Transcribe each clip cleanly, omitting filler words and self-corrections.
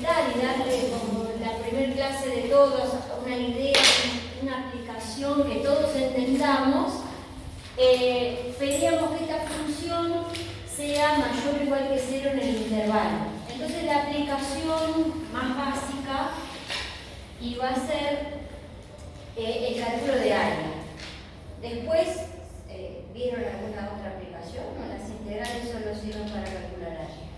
completar y darle como la primera clase de todos una idea, una aplicación que todos entendamos, pedíamos que esta función sea mayor o igual que 0 en el intervalo. Entonces la aplicación más básica iba a ser el cálculo de área. Después, ¿vieron alguna otra aplicación? ¿O las integrales solo sirven para calcular área?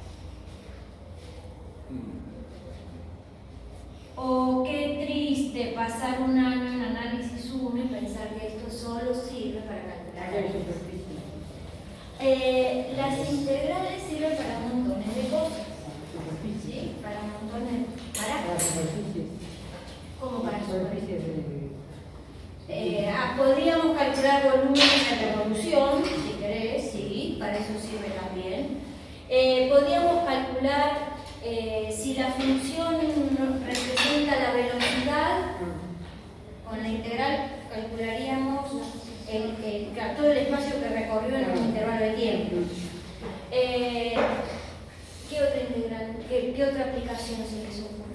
O qué triste pasar un año en análisis 1 y pensar que esto solo sirve para calcular área. Las integrales sirven para montones de cosas. ¿Sí? Para montones de... ¿Cómo para superficies? Podríamos calcular volúmenes de revolución, si querés, sí, para eso sirve también. Podríamos calcular si la función representa la velocidad, con la integral calcularíamos todo el espacio que recorrió en un intervalo de tiempo. ¿Qué otra integral, qué otra aplicación se les ocurre?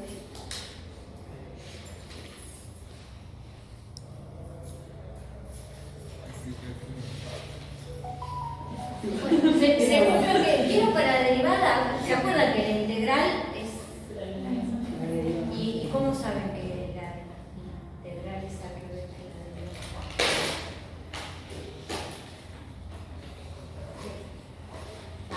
Bueno, según lo que quiero para derivada, ¿se acuerdan que la integral es... ¿Y cómo saben que la integral es al revés que la derivada?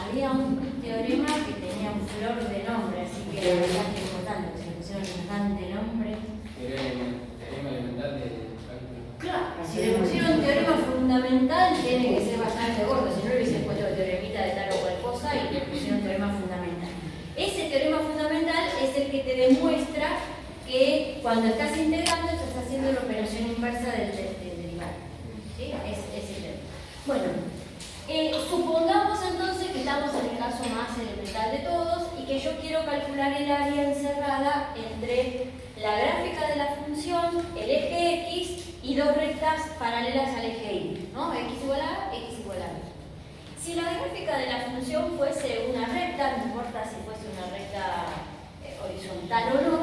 Había un teorema que tenía un flor de nombre, así que era bastante importante, se le pusieron bastante nombre. Teorema elemental de cálculo. Claro, si le pusieron un teorema fundamental, tiene que ser bastante gordo, si no le hubiesen puesto teoremita de tal o cual cosa y le pusieron teorema fundamental. Ese teorema fundamental es el que te demuestra que cuando estás integrando estás haciendo la operación inversa del derivado. ¿Sí? Es el teorema. Bueno, supongamos entonces que estamos en el caso más elemental de todos y que yo quiero calcular el área encerrada entre la gráfica de la función, el eje X y dos rectas paralelas al eje Y, ¿no? X igual a X igual a Y. Si la gráfica de la función fuese una recta, no importa si fuese una recta horizontal o no,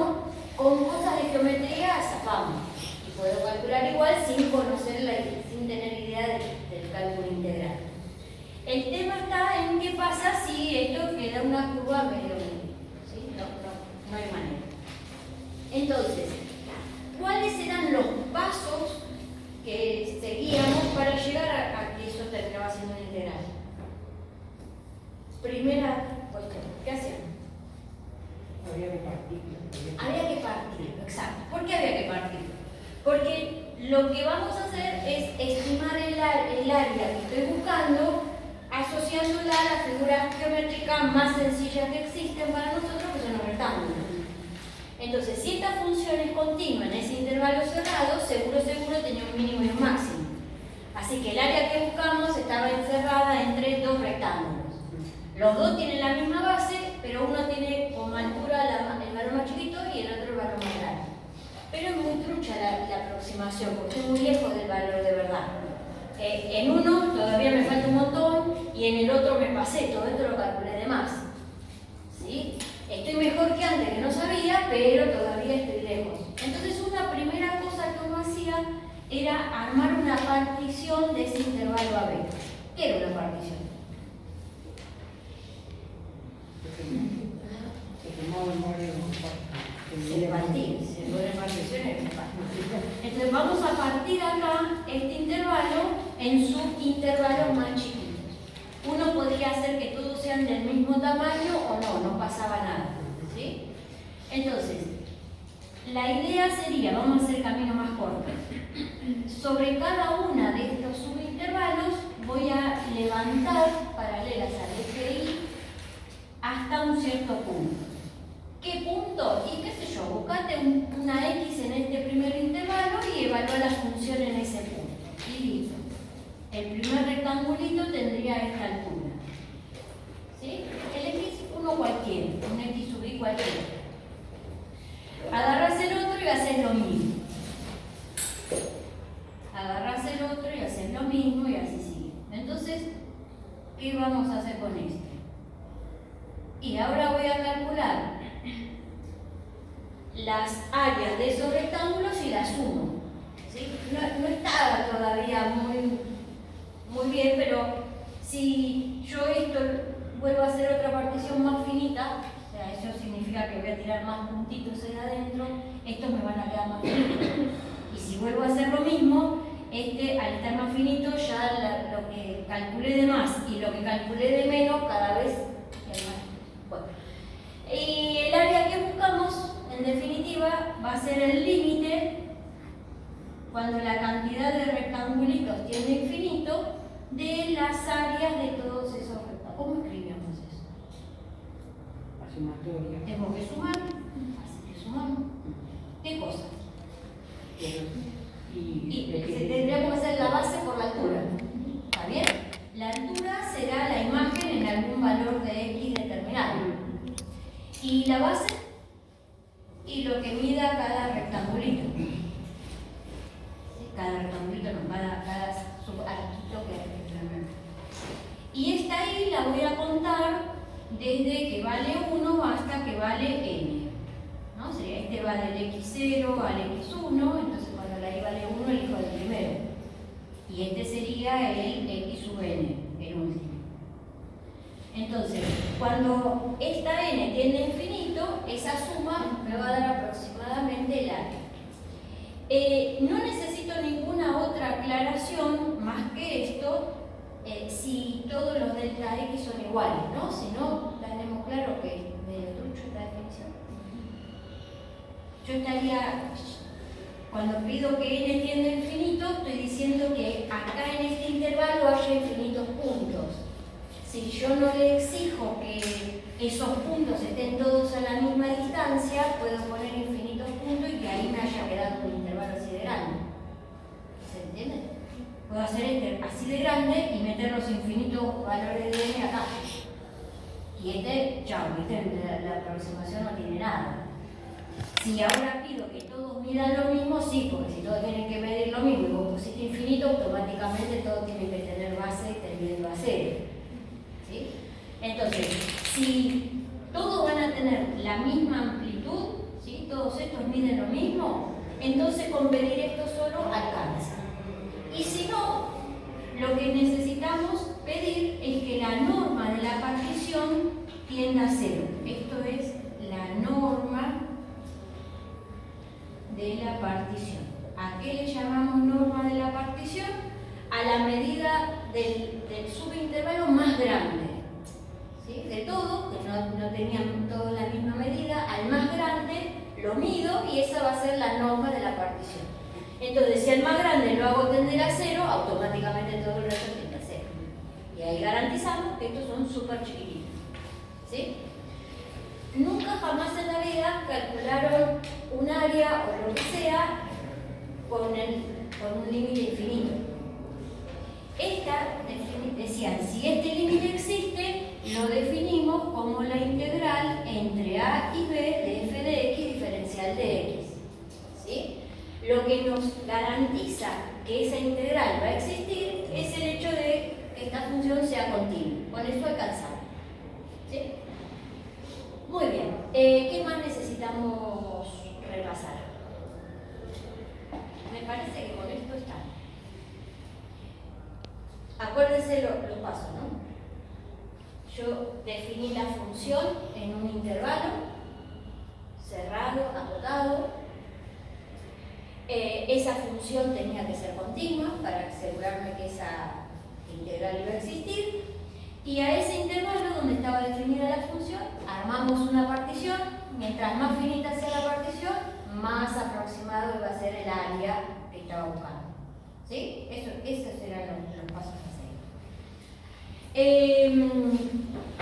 con cosas de geometría zafamos y puedo calcular igual sin sin tener idea del cálculo integral. El tema está en qué pasa si esto queda una curva medio medio, ¿sí? No hay manera. Entonces, ¿cuáles eran los pasos que seguíamos para llegar a que eso terminaba siendo una integral? Primera cuestión, ¿qué hacíamos? Había que partir. Había que partir, exacto. ¿Por qué había que partir? Porque lo que vamos a hacer es estimar el área que estoy buscando asociándola a las figuras geométricas más sencillas que existen para nosotros, que son los rectángulos. Entonces, si esta función es continua en ese intervalo cerrado, seguro tenía un mínimo y un máximo. Así que el área que buscamos estaba encerrada entre dos rectángulos. Los dos tienen la misma base, pero uno tiene como altura el valor más chiquito y el otro el valor más grande. Pero es muy trucha la aproximación, porque es muy lejos del valor de verdad. En uno todavía me falta un montón y en el otro me pasé, todo esto lo calculé de más. ¿Sí? Estoy mejor que antes, que no sabía, pero todavía estoy lejos. Entonces, una primera cosa que uno hacía era armar una partición de ese intervalo AB. ¿Qué era una partición? Se pone particiones. Entonces, vamos a partir acá este intervalo en subintervalos más chiquitos. Uno podría hacer que todos sean del mismo tamaño o no pasaba nada. ¿Sí? Entonces, la idea sería, vamos a hacer camino más corto. Sobre cada una de estos subintervalos voy a levantar paralelas al eje Y hasta un cierto punto. ¿Qué punto? Y qué sé yo, buscate una X en este primer intervalo y evalúa la función en ese punto. Y listo. El primer rectangulito tendría esta altura. ¿Sí? El X uno cualquiera, un X sub Y cualquiera. Agarrás el otro y haces lo mismo. Agarrás el otro y haces lo mismo y así sigue. Entonces, ¿qué vamos a hacer con esto? Y ahora voy a calcular las áreas de esos rectángulos y las sumo. ¿Sí? No está todavía muy bien, pero si yo esto vuelvo a hacer otra partición más finita, o sea, eso significa que voy a tirar más puntitos ahí adentro, estos me van a quedar más finitos. Y si vuelvo a hacer lo mismo, al estar más finito, ya lo que calculé de más y lo que calculé de menos, cada vez es más. Bueno. Y el área que buscamos, en definitiva, va a ser el límite cuando la cantidad de rectangulitos tiende a infinito de las áreas de todos esos rectángulos. ¿Cómo escribimos eso? La sumatoria. Tengo que sumar, así que sumamos. ¿Qué cosa? Tendríamos que hacer la base por la altura. ¿Está bien? La altura será la imagen en algún valor de X determinado. Y la base, y lo que mida cada rectangulito. Cada rectangulito, no, cada subarquito que hay. Y esta I la voy a contar desde que vale 1 hasta que vale n. ¿No? Sería este va del x0 al x1, entonces cuando la I vale 1 elijo el primero. Y este sería el x sub n, el último. Entonces, cuando esta n tiende a infinito, esa suma me va a dar aproximadamente el área. No necesito ninguna otra aclaración más que esto si todos los delta x son iguales, ¿no? Si no, tenemos claro que es medio trucho esta definición. Yo estaría, cuando pido que n tienda a infinito, estoy diciendo que acá en este intervalo haya infinitos puntos. Si yo no le exijo que esos puntos estén todos a la misma distancia, puedo poner infinitos puntos y que ahí me haya quedado un intervalo así de grande. ¿Se entiende? Puedo hacer este así de grande y meter los infinitos valores de n acá. Y chao, la aproximación no tiene nada. Si ahora pido que todos midan lo mismo, sí, porque si todos tienen que medir lo mismo y vos pusiste infinito, automáticamente todos tienen que tener base y terminando a 0. ¿Sí? Entonces, si todos van a tener la misma amplitud, ¿sí? Todos estos miden lo mismo, entonces con medir esto solo alcanza. Y si no, lo que necesitamos pedir es que la norma de la partición tienda a 0. Esto es la norma de la partición. ¿A qué le llamamos norma de la partición? A la medida del subintervalo más grande. ¿Sí? De todo, que no tenían todos la misma medida, al más grande lo mido y esa va a ser la norma de la partición. Entonces, si al más grande lo hago tender a 0, automáticamente todo el resto tiende a 0. Y ahí garantizamos que estos son súper chiquititos. ¿Sí? Nunca jamás en la vida calcularon un área o lo que sea con un límite infinito. Decían, si este límite existe, lo definimos como la integral entre a y b de f de x diferencial de x. ¿Sí? Lo que nos garantiza que esa integral va a existir es el hecho de que esta función sea continua. Con eso alcanzamos. ¿Sí? Muy bien. ¿Qué más necesitamos repasar? Me parece que con esto está. Acuérdense los pasos, ¿no? Yo definí la función en un intervalo cerrado, acotado. Esa función tenía que ser continua para asegurarme que esa integral iba a existir. Y a ese intervalo donde estaba definida la función, armamos una partición. Mientras más finita sea la partición, más aproximado iba a ser el área que estaba buscando. ¿Sí? Esos eran los pasos a seguir.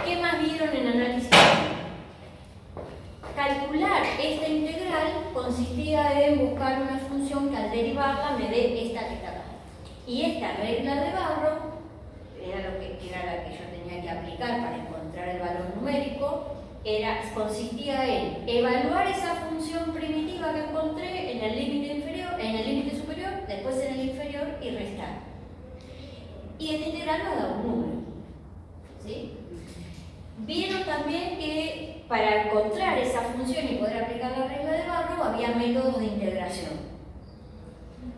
¿Qué más vieron en análisis? Calcular esta integral consistía en buscar una función que al derivarla me dé esta que está acá. Y esta regla de Barrow era la que yo tenía que aplicar para encontrar el valor numérico. Consistía en evaluar esa función primitiva que encontré en el límite inferior, en el límite superior, después en el inferior y restar. Y el integral nos da un número. ¿Sí? Vieron también que para encontrar esa función y poder aplicar la regla de Barrow había métodos de integración.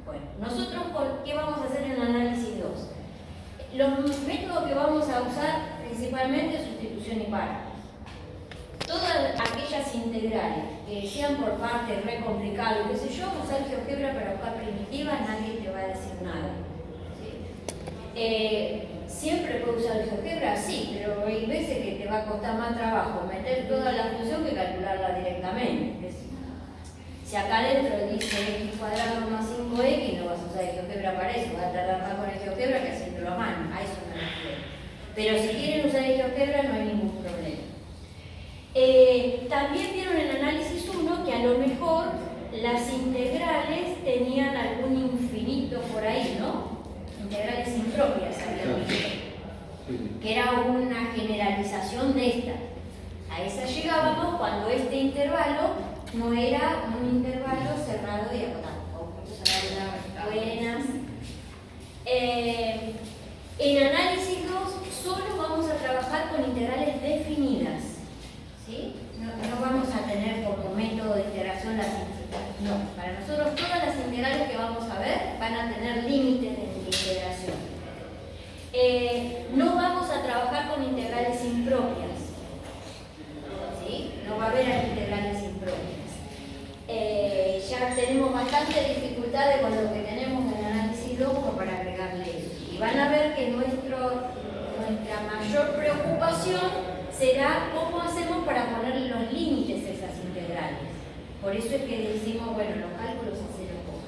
Bueno, nosotros, ¿qué vamos a hacer en el análisis 2? Los métodos que vamos a usar principalmente es sustitución y par. Todas aquellas integrales que sean por partes re complicadas, qué sé yo, usar GeoGebra para buscar primitivas, nadie te va a decir nada. ¿Sí? ¿Siempre puedo usar GeoGebra? Sí, pero hay veces que te va a costar más trabajo meter toda la función que calcularla directamente. Si acá adentro dice x cuadrado más 5x, no vas a usar el GeoGebra para eso, vas a tardar más con el GeoGebra que haciéndolo a mano, a eso me refiero. Pero si quieren usar el GeoGebra no hay ningún problema. También vieron en análisis 1 que a lo mejor las integrales tenían algún infinito por ahí, ¿no? Integrales impropias, habíamos dicho, que era una generalización de esta. A esa llegábamos cuando este intervalo no era un intervalo cerrado y acotado. Buenas. En análisis 2 solo vamos a trabajar con integrales definidas. ¿Sí? No vamos a tener como método de integración las integrales. No, para nosotros todas las integrales que vamos a ver van a tener límites de integración. No vamos a trabajar con integrales impropias. ¿Sí? No va a haber integrales impropias. Ya tenemos bastante dificultades con lo que tenemos en análisis 2 como para agregarle eso. Y van a ver que nuestra mayor preocupación será cómo hacemos para ponerle los límites a esas integrales. Por eso es que decimos, bueno, los cálculos hacerlos vos,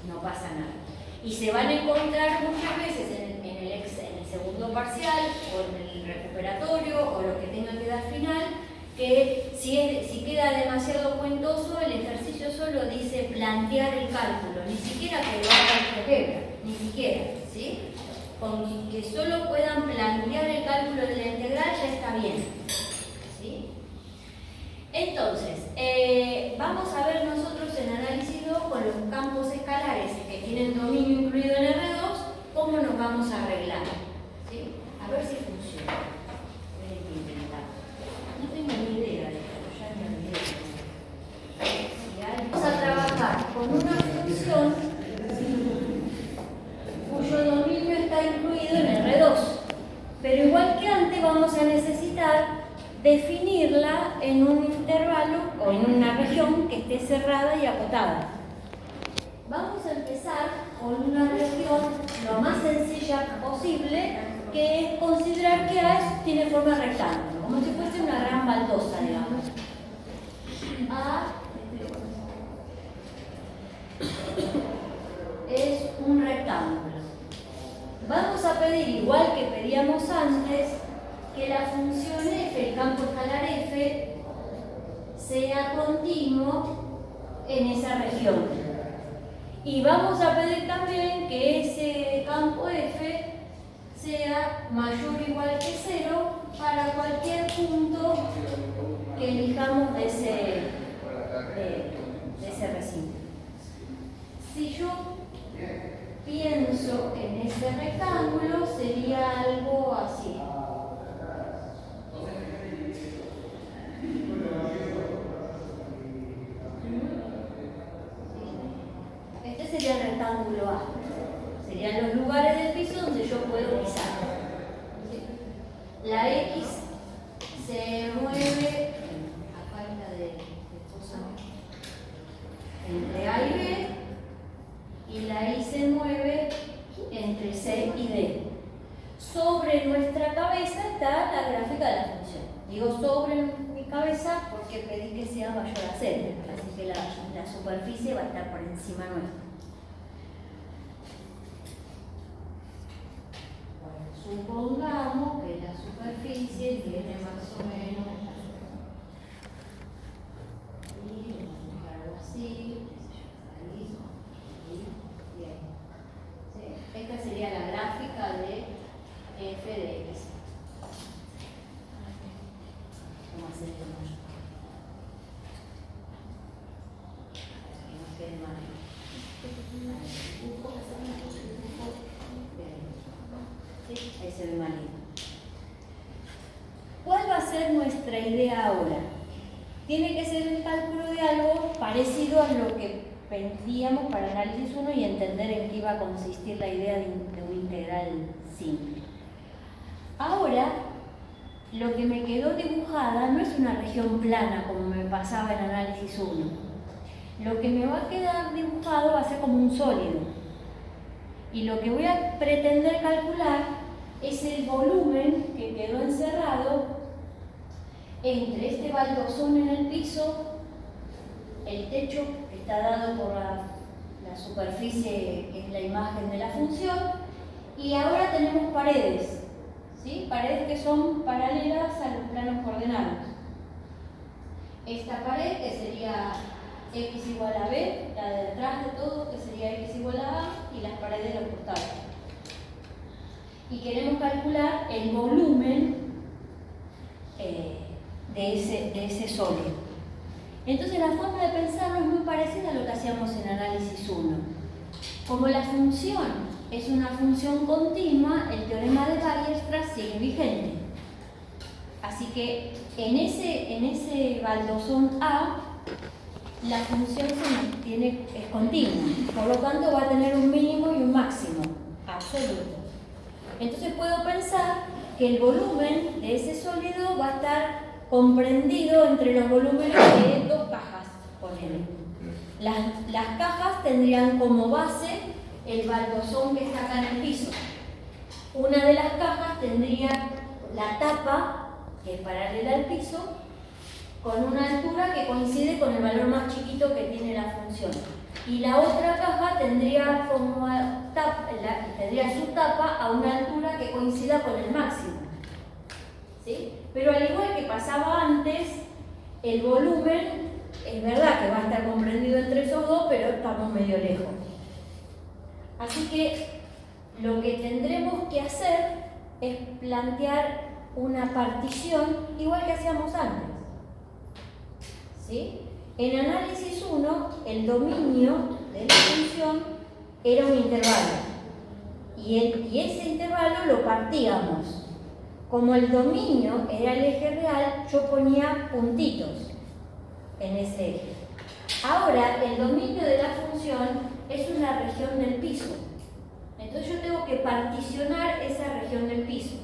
no pasa nada. Y se van a encontrar muchas veces en el segundo parcial, o en el recuperatorio, o lo que tengan que dar final, que si queda demasiado cuentoso, el ejercicio solo dice plantear el cálculo, ni siquiera que lo haga el GeoGebra, ni siquiera, ¿sí? Con que solo puedan plantear el cálculo de la integral ya está bien, ¿sí? Entonces, vamos a ver nosotros en análisis 2 con los campos escalares que tienen dominio incluido en R2, cómo nos vamos a arreglar, ¿sí? A ver si funciona. No tengo ni idea de esto, ya me olvidé. Vamos a trabajar con una función cuyo dominio está incluido en R2. Pero igual que antes vamos a necesitar definirla en un intervalo o en una región que esté cerrada y acotada. Vamos a empezar con una región lo más sencilla posible, que es considerar que A tiene forma rectángulo, como si fuese una gran baldosa, digamos. A es un rectángulo. Vamos a pedir, igual que pedíamos antes, que la función f, el campo escalar f, sea continuo en esa región. Y vamos a pedir también que ese campo f sea mayor o igual que 0 para cualquier punto que elijamos de ese recinto. Si yo pienso en ese rectángulo, sería algo así. Este sería el rectángulo A. Serían los lugares del piso donde yo puedo pisar. La X se mueve a falta de cosa entre A y B, y la Y se mueve entre C y D. Sobre nuestra cabeza está la gráfica de la función. Digo sobre mi cabeza porque pedí que sea mayor a 0, así que la superficie va a estar por encima nuestra. Supongamos que la superficie tiene más o menos algo así, bien. ¿Sí? Esta sería la gráfica de f de x. Vamos a hacer esto más. Que no quede mal. ¿Sí? Ahí se ve malito. ¿Cuál va a ser nuestra nuestra idea ahora? Tiene que ser el cálculo de algo parecido a lo que pedíamos para análisis 1 y entender en qué iba a consistir la idea de un integral simple. Ahora, lo que me quedó dibujada no es una región plana como me pasaba en análisis 1. Lo que me va a quedar dibujado va a ser como un sólido. Y lo que voy a pretender calcular es el volumen que quedó encerrado entre este baldosón en el piso, el techo que está dado por la superficie que es la imagen de la función, y ahora tenemos paredes, ¿sí? Paredes que son paralelas a los planos coordenados. Esta pared que sería x igual a b, la de detrás de todo que sería x igual a a, y las paredes de los costados. Y queremos calcular el volumen de ese sólido. Entonces la forma de pensarlo es muy parecida a lo que hacíamos en análisis 1. Como la función es una función continua, el teorema de Weierstrass sigue vigente. Así que en ese baldosón A, la función es continua, por lo tanto va a tener un mínimo y un máximo absoluto. Entonces puedo pensar que el volumen de ese sólido va a estar comprendido entre los volúmenes de dos cajas, ponele. Las cajas tendrían como base el baldosón que está acá en el piso. Una de las cajas tendría la tapa, que es paralela al piso, con una altura que coincide con el valor más chiquito que tiene la función. Y la otra caja tendría su tapa a una altura que coincida con el máximo. ¿Sí? Pero al igual que pasaba antes, el volumen es verdad que va a estar comprendido entre esos dos, pero estamos medio lejos. Así que lo que tendremos que hacer es plantear una partición igual que hacíamos antes. ¿Sí? En análisis 1, el dominio de la función era un intervalo. Y ese intervalo lo partíamos. Como el dominio era el eje real, yo ponía puntitos en ese eje. Ahora, el dominio de la función es una región del piso. Entonces yo tengo que particionar esa región del piso.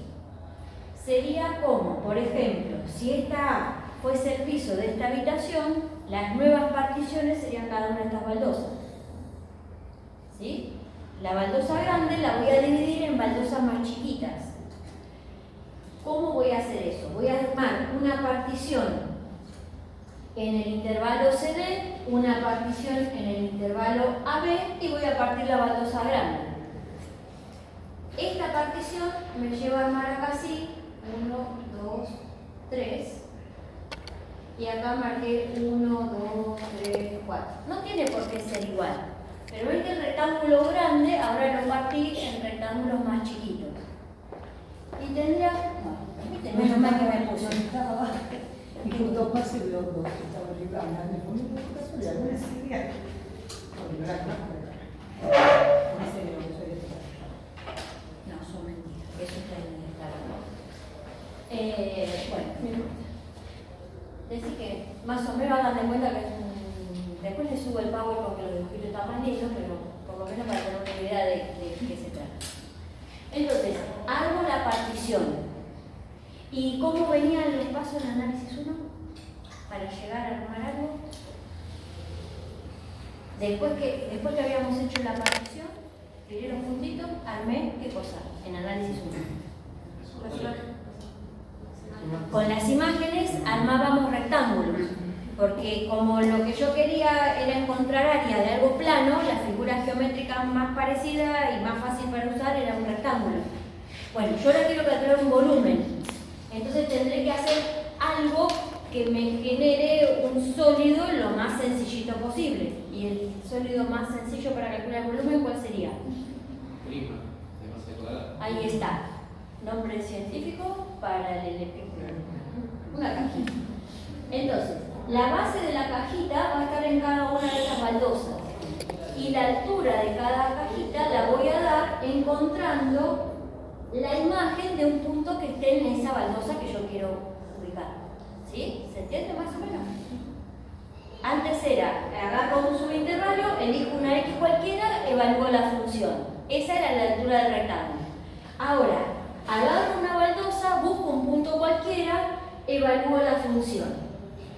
Sería como, por ejemplo, si esta A fuese el piso de esta habitación, las nuevas particiones serían cada una de estas baldosas. ¿Sí? La baldosa grande la voy a dividir en baldosas más chiquitas. ¿Cómo voy a hacer eso? Voy a armar una partición en el intervalo CD, una partición en el intervalo AB y voy a partir la baldosa grande. Esta partición me lleva a armar acá así, 1, 2, 3. Y acá marqué 1, 2, 3, 4. No tiene por qué ser igual. Pero ven que el rectángulo grande ahora lo partí en rectángulos más chiquitos. Y tendría... menos mal que me puso. Y justo pase de los dos que estaban arriba, de fondo de la casualidad, no es ideal. No, son mentiras. Eso está en el estado. Bueno, no importa. Decir que más o menos hagan de cuenta que es un... Después le subo el power porque los dibujitos están más lindos, pero por lo menos para tener una idea de qué se trata. Entonces, armo la partición. ¿Y cómo venían los pasos en análisis 1? Para llegar a armar algo. Después que habíamos hecho la partición, tiré los puntitos, armé, ¿qué cosa? En análisis 1. Con las imágenes armábamos rectángulos, porque como lo que yo quería era encontrar área de algo plano, la figura geométrica más parecida y más fácil para usar era un rectángulo. Bueno, yo ahora quiero calcular un volumen, entonces tendré que hacer algo que me genere un sólido lo más sencillito posible. ¿Y el sólido más sencillo para calcular el volumen cuál sería? Prima, de masa cuadrada. Ahí está. Nombre científico para el LP. Una cajita. Entonces, la base de la cajita va a estar en cada una de estas baldosas. Y la altura de cada cajita la voy a dar encontrando la imagen de un punto que esté en esa baldosa que yo quiero ubicar. ¿Sí? ¿Se entiende más o menos? Antes era, agarro un subintervalo, elijo una X cualquiera, evalúo la función. Esa era la altura del rectángulo. Ahora, agarro una baldosa, busco un punto cualquiera, evalúo la función.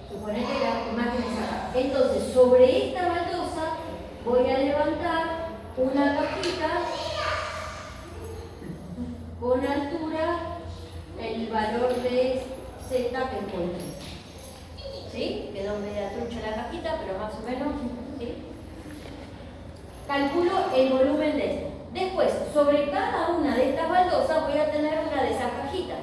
Suponete la imagen es acá. Entonces, sobre esta baldosa voy a levantar una cajita con altura, el valor de Z que encuentre. ¿Sí? Quedó media trucha la cajita, pero más o menos, ¿sí? Calculo el volumen de esto. Después, sobre cada una de estas baldosas voy a tener una de esas cajitas.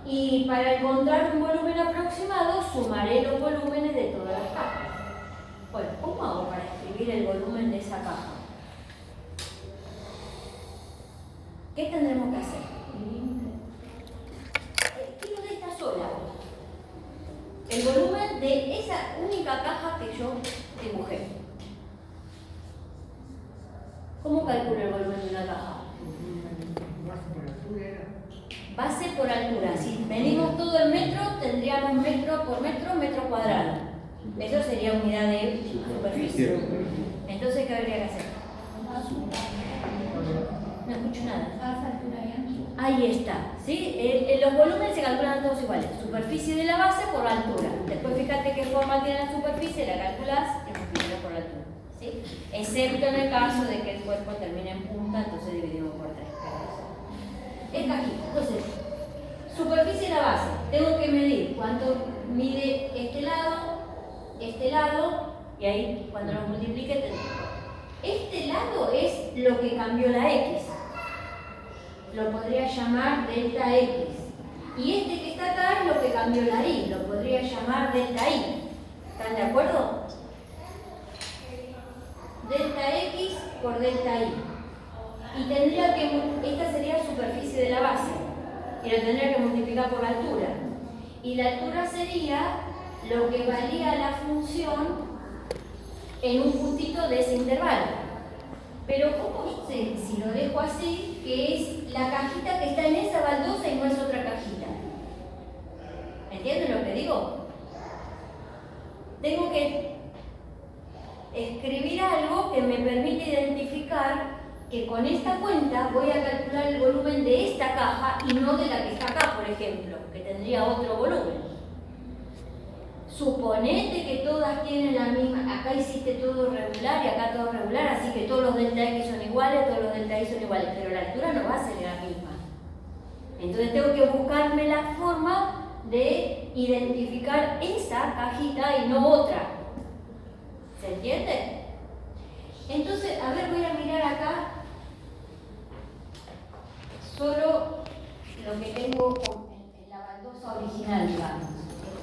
Y para encontrar un volumen aproximado, sumaré los volúmenes de todas las cajas. Bueno, ¿cómo hago para escribir el volumen de esa caja? ¿Qué tendremos que hacer? Quiero de esta sola. El volumen de esa única caja que yo dibujé. ¿Cómo calculo el volumen de una caja? Base por altura. Si medimos todo el metro, tendríamos metro por metro, metro cuadrado. Eso sería unidad de superficie. Entonces, ¿qué habría que hacer? No escucho nada. Ahí está, ¿sí? Los volúmenes se calculan todos iguales. Superficie de la base por altura. Después fíjate qué forma tiene la superficie, la calculás y multiplicás por la altura. ¿Sí? Excepto en el caso de que el cuerpo termine en punta, entonces dividimos por 3. Es cajita. Entonces, superficie de la base. Tengo que medir cuánto mide este lado, y ahí cuando lo multiplique tengo. Este lado es lo que cambió la X. Lo podría llamar delta X. Y este que está acá es lo que cambió la Y. Lo podría llamar delta Y. ¿Están de acuerdo? Delta X por delta Y. Y tendría que, esta sería superficie de la base. Y lo tendría que multiplicar por la altura. Y la altura sería lo que valía la función en un puntito de ese intervalo. Pero ¿cómo sé si lo dejo así, que es la cajita que está en esa baldosa y no es otra cajita? ¿Entienden lo que digo? Tengo que escribir algo que me permite identificar que con esta cuenta voy a calcular el volumen de esta caja y no de la que está acá, por ejemplo, que tendría otro volumen. Suponete que todas tienen la misma, acá hiciste todo regular y acá todo regular, así que todos los delta X son iguales, todos los delta Y son iguales, pero la altura no va a ser la misma. Entonces tengo que buscarme la forma de identificar esa cajita y no otra. ¿Se entiende? Entonces, a ver, voy a mirar acá solo lo que tengo en la baldosa original, digamos.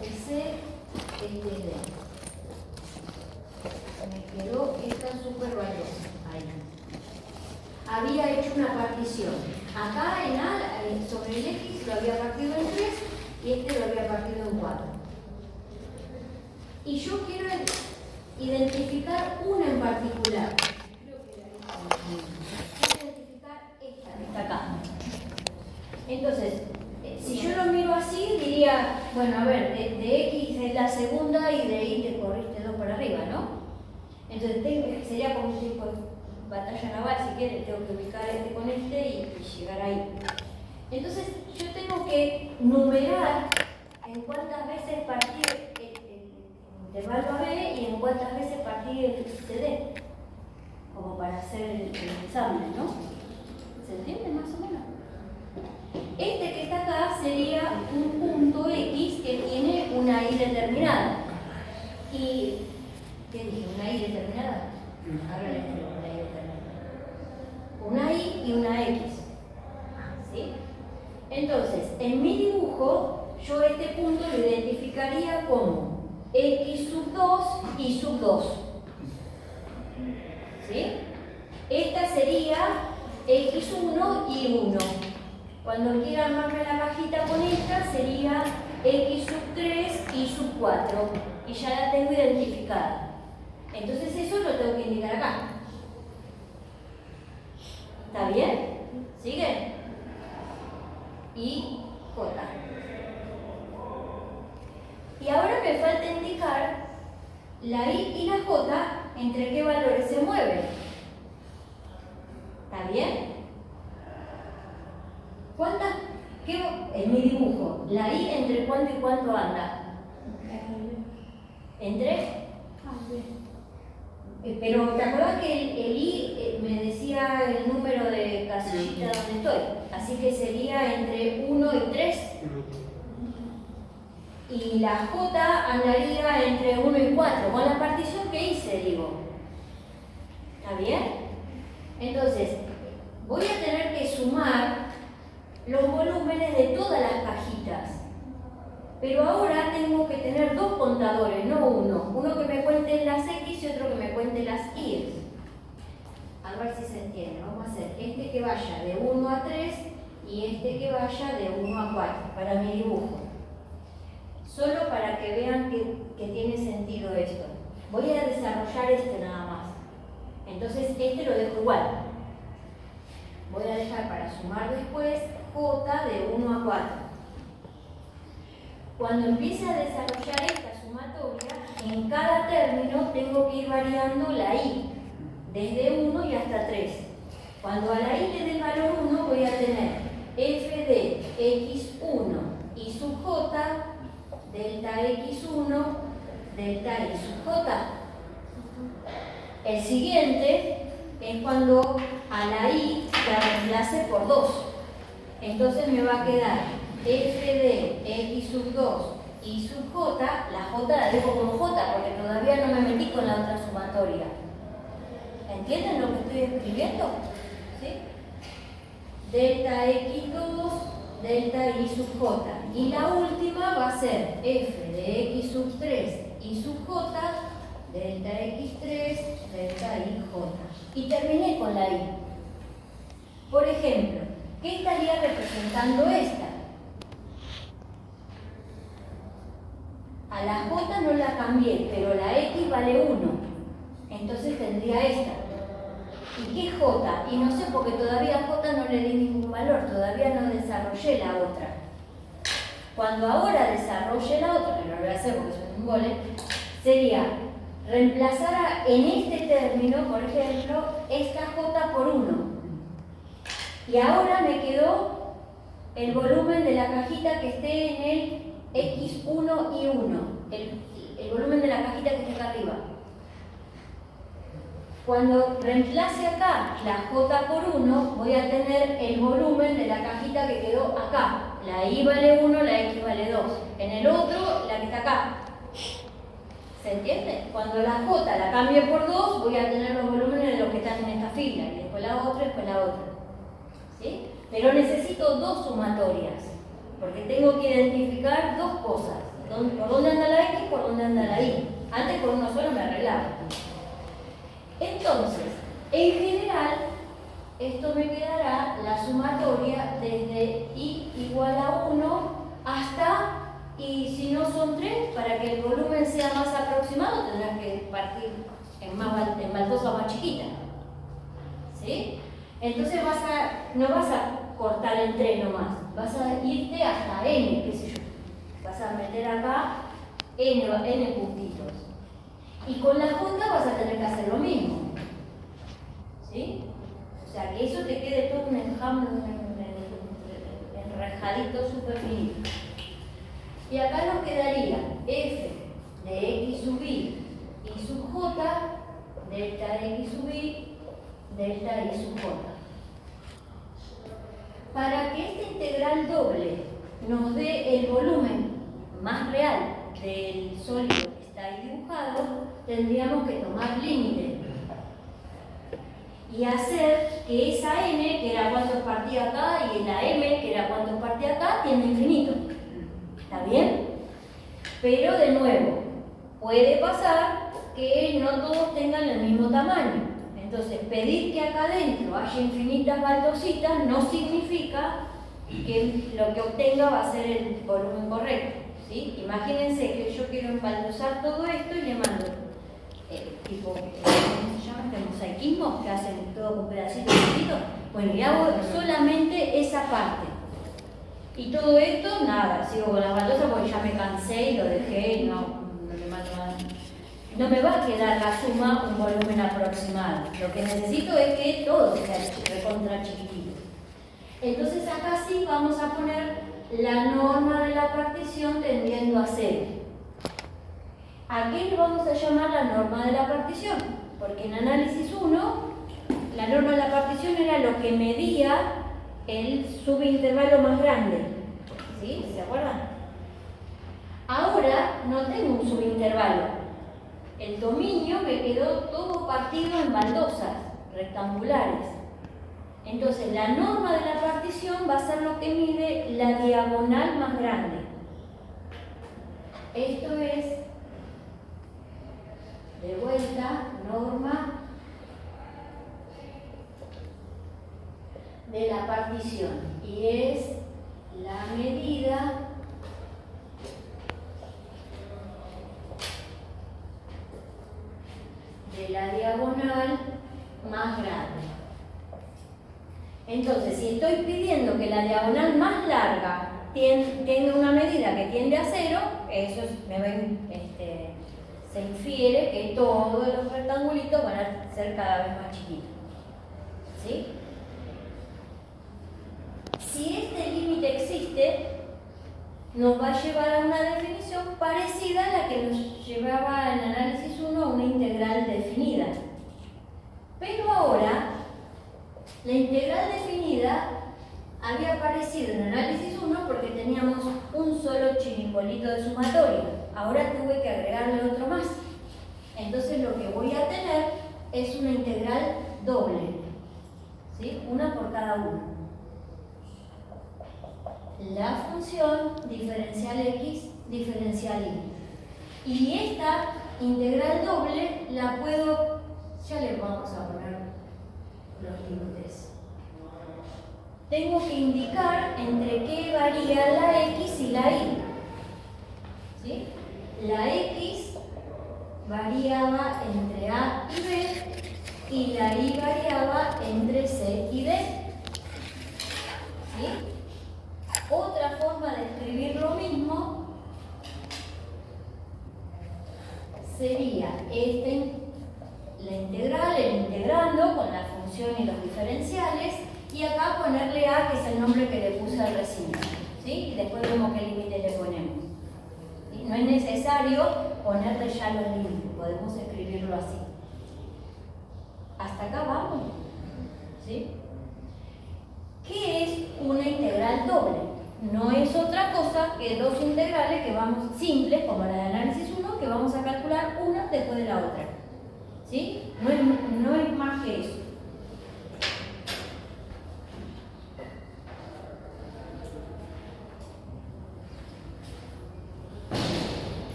Este C, este D. Me quedó esta super baldosa. Ahí. Había hecho una partición. Acá en A, sobre el X, lo había partido en 3 y este lo había partido en 4. Y yo quiero identificar una en particular. Creo que era esta. Quiero identificar esta que está acá. Entonces, si yo lo miro así, diría, bueno, a ver, de X es la segunda y de Y te corriste 2 para arriba, ¿no? Entonces sería como un tipo de batalla naval, si quieres, tengo que ubicar este con este y llegar ahí. Entonces, yo tengo que numerar en cuántas veces partí el intervalo AB y en cuántas veces partí el CD, como para hacer el examen, ¿no? ¿Se entiende más o menos? Este que está acá sería un punto X que tiene una Y determinada. Y, ¿qué dije? ¿Una Y determinada? Ahora le escribo una Y determinada. Una Y y una X. ¿Sí? Entonces, en mi dibujo, yo este punto lo identificaría como X sub 2 y sub 2. ¿Sí? Esta sería X1 y 1. Cuando quiera armarme la cajita con esta, sería X sub 3 y sub 4. Y ya la tengo identificada. Entonces eso lo tengo que indicar acá. ¿Está bien? ¿Sigue? Y J. me falta indicar la I y la J entre qué valores se mueven. ¿Está bien? En mi dibujo, la I entre cuánto y cuánto anda. ¿Entre? Pero ¿te acuerdas que el I me decía el número de casillita donde estoy? Así que sería entre 1 y 3. Y la J andaría entre 1 y 4, con la partición que hice, digo. ¿Está bien? Entonces, voy a tener que sumar los volúmenes de todas las cajitas. Pero ahora tengo que tener dos contadores, no uno. Uno que me cuente las X y otro que me cuente las Y. A ver si se entiende. Vamos a hacer este que vaya de 1 a 3 y este que vaya de 1 a 4 para mi dibujo. Solo para que vean que tiene sentido esto. Voy a desarrollar este nada más. Entonces este lo dejo igual. Voy a dejar para sumar después J de 1 a 4. Cuando empiece a desarrollar esta sumatoria, en cada término tengo que ir variando la I, desde 1 y hasta 3. Cuando a la I le dé el valor 1, voy a tener f de x1 y sub j, delta x1, delta y sub j. El siguiente es cuando a la I la reemplace por 2. Entonces me va a quedar f de x sub 2 y sub j, la j la dejo como j porque todavía no me metí con la otra sumatoria. ¿Entienden lo que estoy escribiendo? ¿Sí? Delta x2, delta y sub j. Y la última va a ser f de x sub 3 y sub j, delta x3, delta y j. Y terminé con la i. Por ejemplo, ¿qué estaría representando esta? A la j no la cambié, pero la x vale 1. Entonces tendría esta. ¿Y qué j? Y no sé porque todavía a j no le di ningún valor, todavía no desarrollé la otra. Cuando ahora desarrolle la otra, que no lo voy a hacer porque es un gole, sería reemplazar en este término, por ejemplo, esta j por 1. Y ahora me quedó el volumen de la cajita que esté en el x1 y 1, el volumen de la cajita que esté acá arriba. Cuando reemplace acá la j por 1, voy a tener el volumen de la cajita que quedó acá. La i vale 1, la x vale 2. En el otro, la que está acá. ¿Se entiende? Cuando la j la cambie por 2, voy a tener los volúmenes de los que están en esta fila. Y después la otra, después la otra. ¿Sí? Pero necesito dos sumatorias. Porque tengo que identificar dos cosas. Por dónde anda la x, por dónde anda la y. Antes por uno solo me arreglaba. Entonces, en general, esto me quedará la sumatoria desde i igual a 1 hasta, y si no son 3, para que el volumen sea más aproximado, tendrás que partir en baldosas más chiquitas. ¿Sí? Entonces no vas a cortar el 3 nomás, vas a irte hasta n, qué sé yo. Vas a meter acá n puntitos. Y con la j vas a tener que hacer lo mismo. ¿Sí? O sea, que eso te quede todo un enjambre, enrejadito súper finito. Y acá nos quedaría f de x sub i y sub j, delta x sub i, delta y sub j. Para que esta integral doble nos dé el volumen más real del sólido que está ahí dibujado, tendríamos que tomar límite y hacer que esa n, que era cuántos partía acá, y la m, que era cuántos partía acá, tienda infinito. ¿Está bien? Pero de nuevo, puede pasar que no todos tengan el mismo tamaño. Entonces, pedir que acá adentro haya infinitas baldositas no significa que lo que obtenga va a ser el volumen correcto. ¿Sí? Imagínense que yo quiero embaldosar todo esto y le mando tipo, ¿cómo se llama este mosaicismo? Que hacen todo con pedacitos chiquitos. Bueno, y hago solamente esa parte. Y todo esto, nada, sigo con las baldosas porque ya me cansé y lo dejé y no le mando nada. No me va a quedar la suma un volumen aproximado. Lo que necesito es que todo sea recontra chiquitito. Entonces acá sí vamos a poner la norma de la partición tendiendo a 0. ¿A qué le vamos a llamar la norma de la partición? Porque en análisis 1, la norma de la partición era lo que medía el subintervalo más grande. ¿Sí? ¿Se acuerdan? Ahora no tengo un subintervalo. El dominio me quedó todo partido en baldosas rectangulares. Entonces la norma de la partición va a ser lo que mide la diagonal más grande. Esto es, de vuelta, norma de la partición. Y es la medida de la diagonal más grande. Entonces, si estoy pidiendo que la diagonal más larga tenga una medida que tiende a 0, eso se infiere que todos los rectangulitos van a ser cada vez más chiquitos. ¿Sí? Si este límite existe, nos va a llevar a una definición parecida a la que nos llevaba en análisis 1 a una integral definida. Pero ahora, la integral definida había aparecido en análisis 1 porque teníamos un solo chirimbolito de sumatorio. Ahora tuve que agregarle otro más. Entonces lo que voy a tener es una integral doble, ¿sí? Una por cada uno. La función diferencial x, diferencial y. Y esta integral doble la puedo, ya le vamos a poner los límites. Tengo que indicar entre qué varía la x y la y. ¿Sí? La x variaba entre a y b y la y variaba entre c y d. ¿Sí? Otra forma de escribir lo mismo sería la integral, el integrando con la función y los diferenciales, y acá ponerle a, que es el nombre que le puse al recinto. ¿Sí? Y después vemos qué límite le ponemos. ¿Sí? No es necesario ponerle ya los límites, podemos escribirlo así. Hasta acá vamos. ¿Sí? ¿Qué es una integral doble? No es otra cosa que dos integrales simples, como la de análisis 1, que vamos a calcular una después de la otra. ¿Sí? No es más que eso.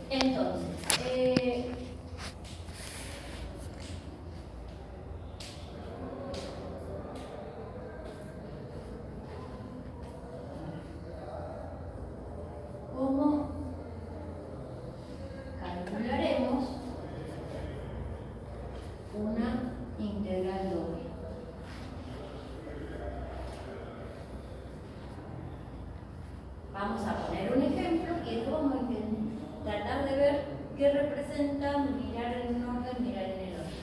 Entonces, ¿cómo calcularemos una integral doble? Vamos a poner un ejemplo y después vamos a tratar de ver qué representa mirar en un orden, mirar en el otro.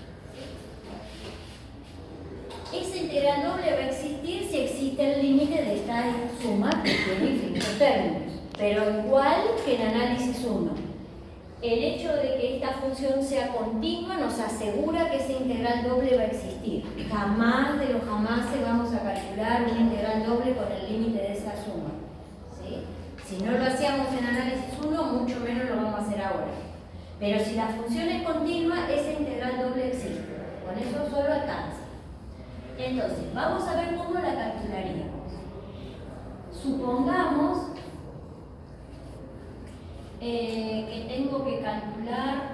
Esa integral doble va a existir si existe el límite de esta suma que tiene infinitos términos, pero igual que en análisis 1. El hecho de que esta función sea continua nos asegura que esa integral doble va a existir. Jamás de los jamás vamos a calcular una integral doble con el límite de esa suma. ¿Sí? Si no lo hacíamos en análisis 1, mucho menos lo vamos a hacer ahora. Pero si la función es continua, esa integral doble existe. Con eso solo alcanza. Entonces, vamos a ver cómo la calcularíamos. Supongamos que tengo que calcular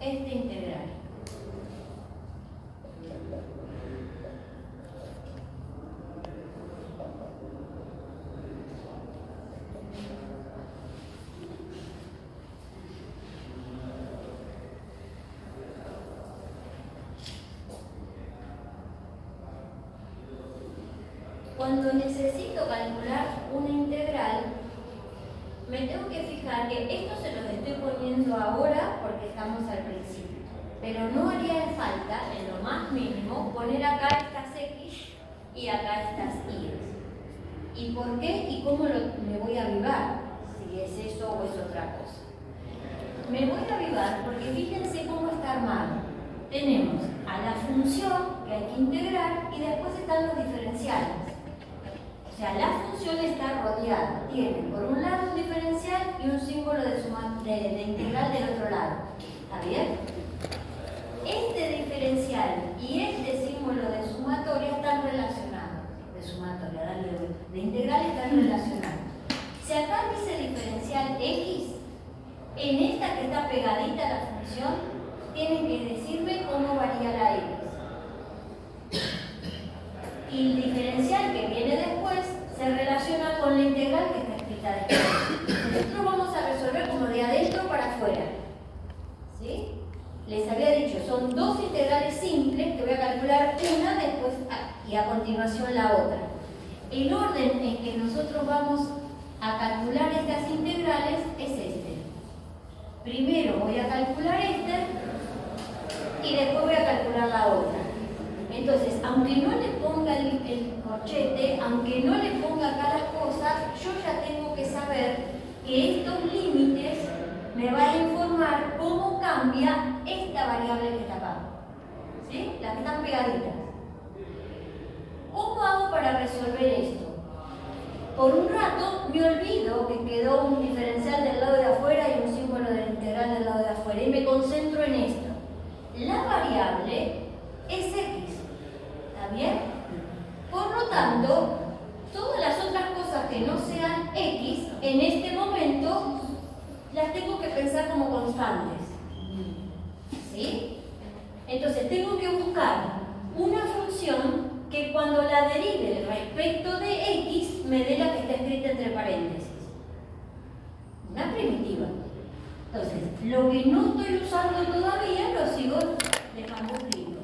esta integral. cuando necesito calcular una integral, me tengo que fijar que esto se los estoy poniendo ahora porque estamos al principio, pero no haría falta, en lo más mínimo, poner acá estas x y acá estas y. ¿Y por qué? ¿Y cómo me voy a avivar? Si es eso o es otra cosa. Me voy a avivar porque fíjense cómo está armado. Tenemos a la función que hay que integrar y después están los diferenciales. O sea, la función está rodeada. Tiene por un lado un diferencial y un símbolo de integral del otro lado. ¿Está bien? Este diferencial y este símbolo de sumatoria están relacionados. De sumatoria, dale vuelta. De integral están relacionados. Si acá dice diferencial x, en esta que está pegadita a la función, tienen que decirme cómo varía la x. Y el diferencial que viene después se relaciona con la integral que está escrita después. Nosotros vamos a resolver como de adentro para afuera. ¿Sí? Les había dicho, son dos integrales simples que voy a calcular una después y a continuación la otra. El orden en que nosotros vamos a calcular estas integrales es este. Primero voy a calcular este y después voy a calcular la otra. Entonces, aunque no le ponga el corchete, aunque no le ponga acá las cosas, yo ya tengo que saber que estos límites me van a informar cómo cambia esta variable que está acá. ¿Sí? Las que están pegaditas. ¿Cómo hago para resolver esto? Por un rato me olvido que quedó un diferencial del lado de afuera y un símbolo de la integral del lado de afuera y me concentro en esto. La variable es x, ¿está bien? Por lo tanto, todas las otras cosas que no sean x, en este momento las tengo que pensar como constantes. ¿Sí? Entonces tengo que buscar una función que cuando la derive respecto de x me dé la que está escrita entre paréntesis. Una primitiva. Entonces, lo que no estoy usando todavía lo sigo dejando escrito.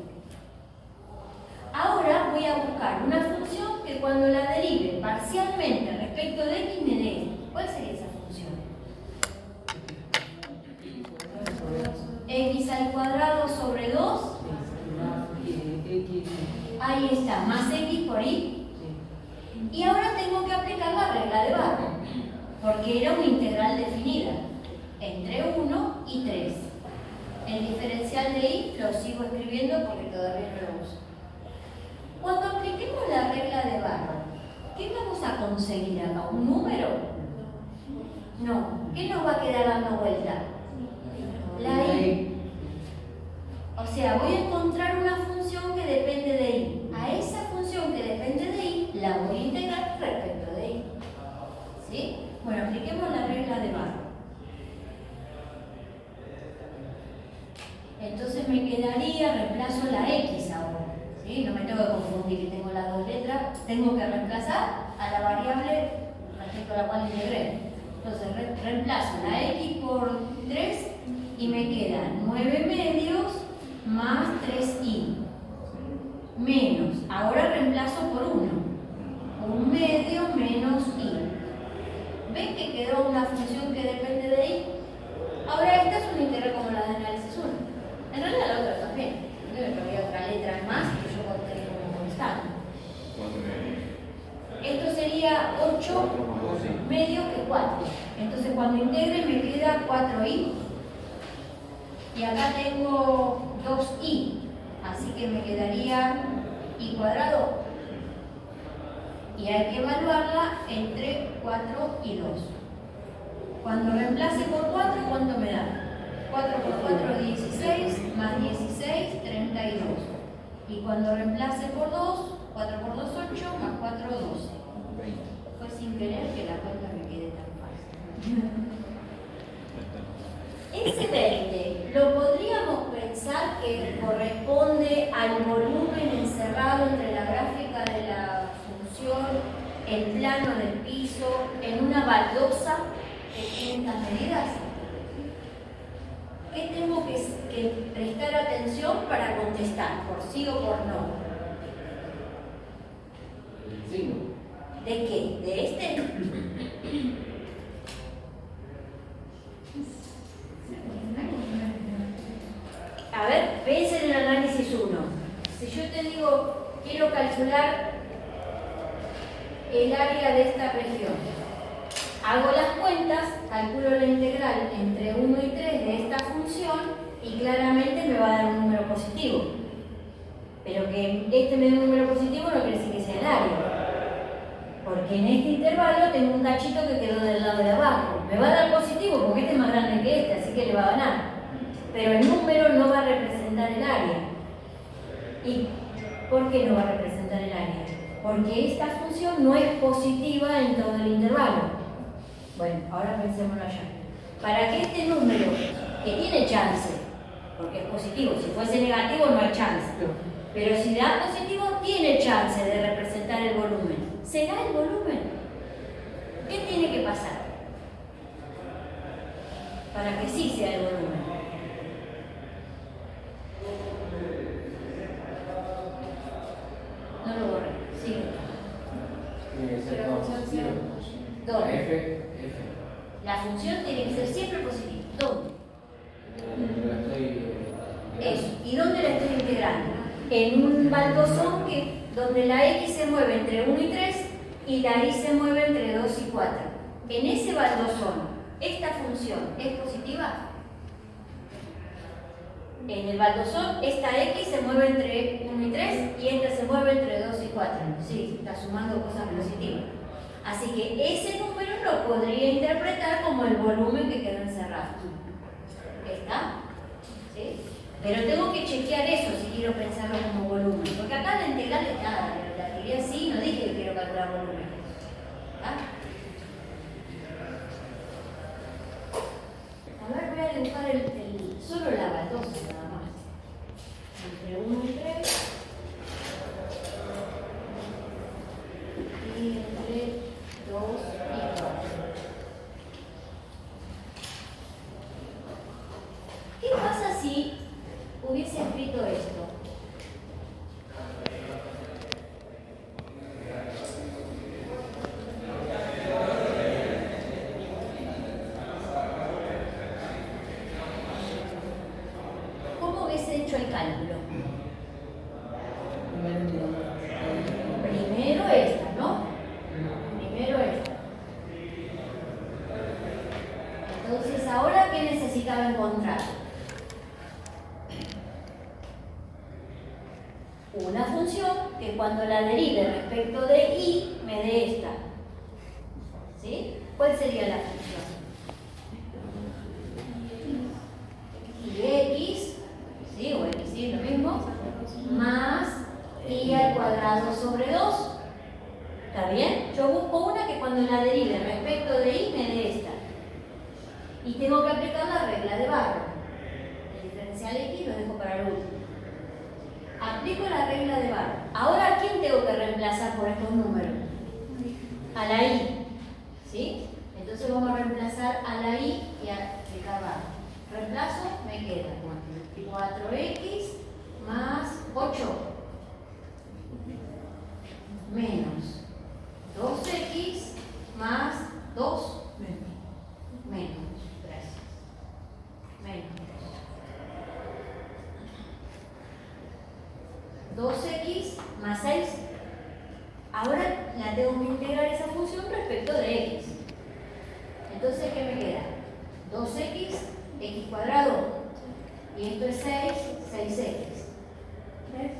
Ahora voy a buscar una función que cuando la derive parcialmente respecto de x me dé esto. ¿Cuál sería esa función? X al cuadrado sobre 2. Ahí está, más x por y. Y ahora tengo que aplicar la regla de barra, porque era una integral definida entre 1 y 3. El diferencial de y lo sigo escribiendo porque todavía no lo uso. Cuando apliquemos la regla de barra, ¿qué vamos a conseguir acá? ¿Un número? No. ¿Qué nos va a quedar dando vuelta? La y. O sea, voy a encontrar una función que depende de y. A esa función que depende de y, la voy a integrar respecto de y. ¿Sí? Bueno, apliquemos la regla de barra. Entonces me quedaría, reemplazo la x ahora. ¿Sí? No me tengo que confundir que tengo las dos letras. Tengo que reemplazar a la variable respecto a la cual integré. Entonces reemplazo la x por 3 y me quedan 9 medios más 3i. Menos, ahora reemplazo por 1. 1 medio menos i. ¿Ven que quedó una función que depende de i? Ahora esta es una integral como la de análisis 1. En realidad la otra también. Creo que había otra letra más que yo conté como constante. Esto sería 8 medios que 4. Entonces cuando integre me queda 4i. Y acá tengo 2i. Así que me quedaría i cuadrado. Y hay que evaluarla entre 4 y 2. Cuando reemplace por 4, ¿cuánto me da? 4 por 4, 16, más 16, 32. Y cuando reemplace por 2, 4 por 2, 8, más 4, 12. Fue sin querer que la cuenta me quede tan fácil. Ese 20, ¿lo podríamos pensar que corresponde al volumen encerrado entre la gráfica de la función, el plano del piso, en una baldosa que tiene estas medidas? ¿Qué tengo que prestar atención para contestar, por sí o por no? El signo. quiero calcular el área de esta región. Hago las cuentas, calculo la integral entre 1 y 3 de esta función y claramente me va a dar un número positivo. Pero que este me dé un número positivo no quiere decir que sea el área. Porque en este intervalo tengo un cachito que quedó del lado de abajo. Me va a dar positivo porque este es más grande que este, así que le va a ganar. Pero el número no va a representar el área. ¿Y por qué no va a representar el área? Porque esta función no es positiva en todo el intervalo. Bueno, ahora pensémoslo allá. Para que este número, que tiene chance, porque es positivo, si fuese negativo no hay chance, pero si da positivo, tiene chance de representar el volumen. ¿Será el volumen? ¿Qué tiene que pasar para que sí sea el volumen? No lo borré, sigue. Tiene que ser todo positivo. ¿Dónde? F. La función tiene que ser siempre positiva. ¿Dónde? Eso. ¿Y dónde la estoy integrando? En un baldosón donde la X se mueve entre 1 y 3 y la Y se mueve entre 2 y 4. En ese baldosón, ¿esta función es positiva? En el baldosón, esta X se mueve entre 1 y 3 y esta se mueve entre 2 y 4. Sí, está sumando cosas positivas. Así que ese número lo podría interpretar como el volumen que quedó encerrado. ¿Está? ¿Sí? Pero tengo que chequear eso si quiero pensarlo como volumen. Porque acá la integral está, la tiré así, no dije que quiero calcular volumen. ¿Está? A ver, voy a dibujar solo la baldosa nada más. Entre 1 y 3. Y entre 2 y 4. ¿Qué pasa si hubiese escrito esto? ¿Cómo hubiese hecho el cálculo? Primero esta, ¿no? Primero esta. Entonces, ¿ahora qué necesitaba encontrar? Una función que cuando la derive respecto de y me dé esta. ¿Sí? ¿Cuál sería la función? Y x, ¿sí? O x es lo mismo, más y al cuadrado sobre 2. ¿Está bien? Yo busco una que cuando la derive respecto de y me dé esta. Y tengo que aplicar la regla de barra. El diferencial x lo dejo para el último. Aplico la regla de barra. Ahora, ¿a quién tengo que reemplazar por estos números? A la y. ¿Sí? Entonces vamos a reemplazar a la y y a aplicar barra. Reemplazo, me queda 4x más 8 menos 2x más 2 menos. Gracias. Menos 2x más 6. Ahora la tengo que integrar esa función respecto de x. Entonces, ¿qué me queda? 2x, x cuadrado. Y esto es 6, 6x. ¿Ves?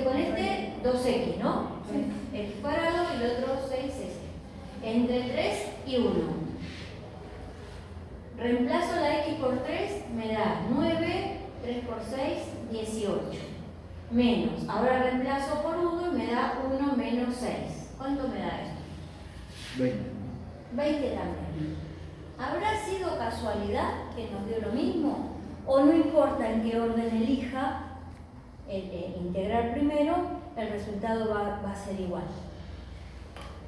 Con este 2x, ¿no? X cuadrado y el otro 6x. Entre 3 y 1. Reemplazo la x por 3, me da 9, 3 por 6, 18. Menos, ahora reemplazo por 1 y me da 1 menos 6. ¿Cuánto me da esto? 20. 20 también. ¿Habrá sido casualidad que nos dio lo mismo? ¿O no importa en qué orden elija integrar primero, el resultado va a ser igual?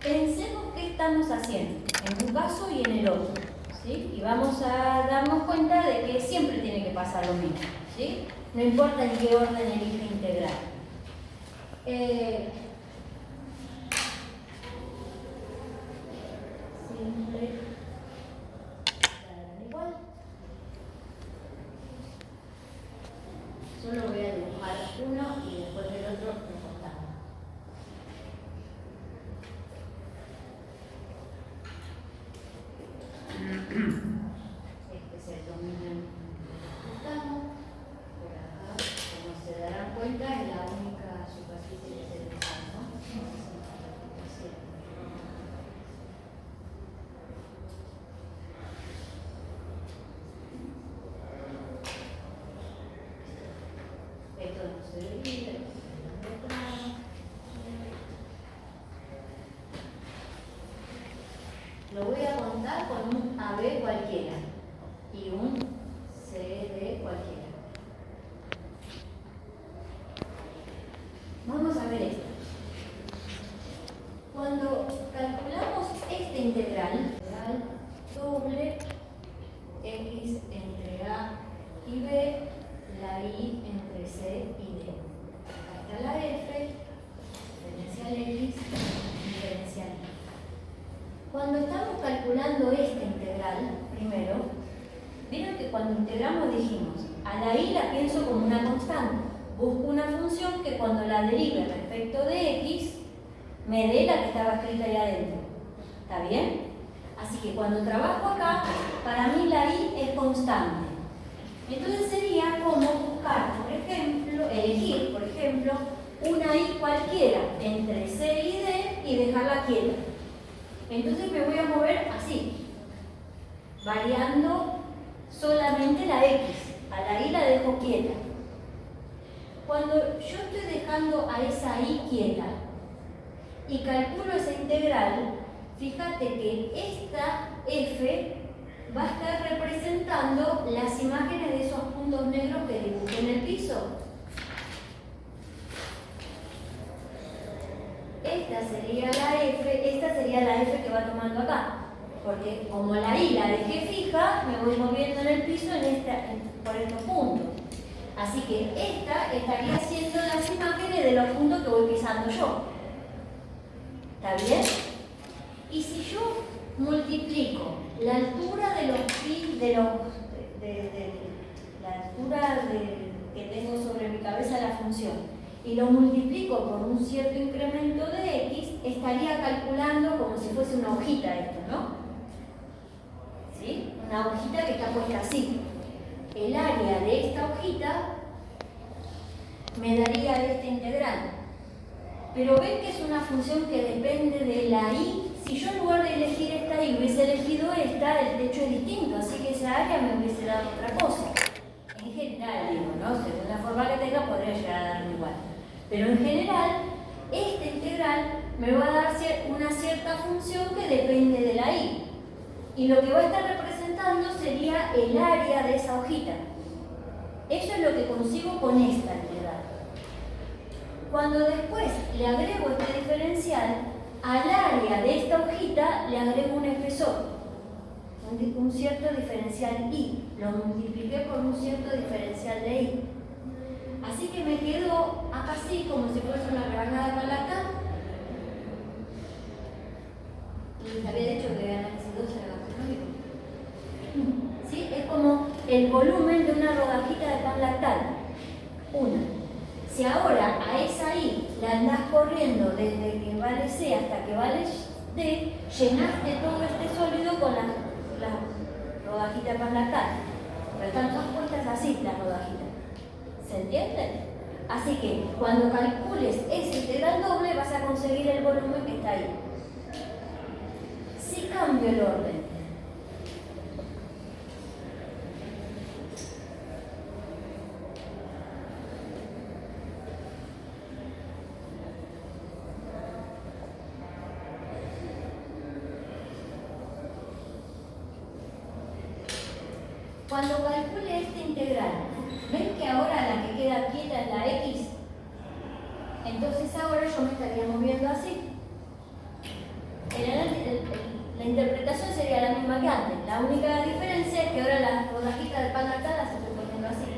Pensemos qué estamos haciendo, en un caso y en el otro. ¿Sí? Y vamos a darnos cuenta de que siempre tiene que pasar lo mismo. ¿Sí? No importa en qué orden elige integrar. Siempre darán igual. Solo voy a dibujar uno y después el otro recortado. Este es el dominio recortado. Por acá, como se darán cuenta, es la única superficie que se dibuja, ¿no? Esto no se divide, lo voy a contar con un AB cualquiera y un CD cualquiera. Vamos a ver esto. Cuando calculamos esta integral doble x entre A y B, la y entre C y D. Acá está la f, diferencial x, diferencial y. Cuando estamos calculando esta integral, primero, vieron que cuando integramos dijimos, a la y la pienso como una constante. Busco una función que cuando la derive respecto de x, me dé la que estaba escrita ahí adentro. ¿Está bien? Así que cuando trabajo acá, para mí la y es constante. Entonces sería como buscar, por ejemplo, elegir, por ejemplo, una y cualquiera entre C y D y dejarla quieta. Entonces me voy a mover así, variando solamente la x. A la y la dejo quieta. Cuando yo estoy dejando a esa y quieta y calculo esa integral, fíjate que esta f va a estar representando las imágenes de esos puntos negros que dibujé en el piso. Esta sería la f que va tomando acá, porque como la y la dejé fija, me voy moviendo en el piso por estos puntos. Así que esta estaría siendo las imágenes de los puntos que voy pisando yo. ¿Está bien? Y si yo multiplico la altura de los la altura que tengo sobre mi cabeza la función y lo multiplico por un cierto incremento de x, estaría calculando como si fuese una hojita esto, ¿no? ¿Sí? Una hojita que está puesta así. El área de esta hojita me daría esta integral. Pero ven que es una función que depende de la y. Si yo en lugar de elegir esta y hubiese elegido esta, el techo es distinto, así que esa área me hubiese dado otra cosa. En general, digo, ¿no? Según la forma que tenga, podría llegar a darme igual. Pero en general, esta integral me va a dar una cierta función que depende de la y. Y lo que va a estar representando sería el área de esa hojita. Eso es lo que consigo con esta integral. Cuando después le agrego este diferencial, al área de esta hojita le agrego un espesor, un cierto diferencial y. Lo multipliqué por un cierto diferencial de y. Así que me quedó acá así, como si fuese una granada para lactar. Les había dicho que análisis 2 era gastronómico. ¿Sí? Es como el volumen de una rodajita de pan lactal. Una. Si ahora a esa I la andás corriendo desde que vale C hasta que vale D, llenaste todo este sólido con la rodajita de pan lactal. Pero están todas puestas así las rodajitas. ¿Se entiende? Así que cuando calcules esa integral doble vas a conseguir el volumen que está ahí. Si cambio el orden, cuando calcule esta integral, ¿ven que ahora la que queda quieta es la x? Entonces ahora yo me estaría moviendo así. La interpretación sería la misma que antes. La única diferencia es que ahora las rodajitas de pan lactal se estoy poniendo así.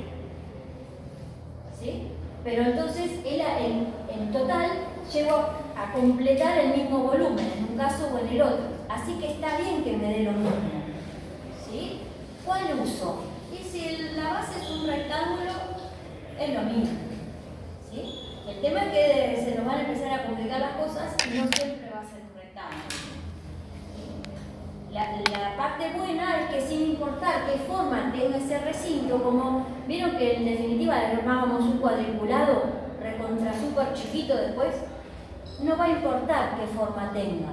¿Sí? Pero entonces en total llego a completar el mismo volumen, en un caso o en el otro. Así que está bien que me dé lo mismo. ¿Sí? ¿Cuál uso? Y si la base es un rectángulo, es lo mismo. ¿Sí? El tema es que se nos van a empezar a complicar las cosas y no siempre va a ser un rectángulo. La parte buena es que sin importar qué forma tenga ese recinto, como vieron que en definitiva armábamos un cuadriculado recontra súper chiquito después, no va a importar qué forma tenga.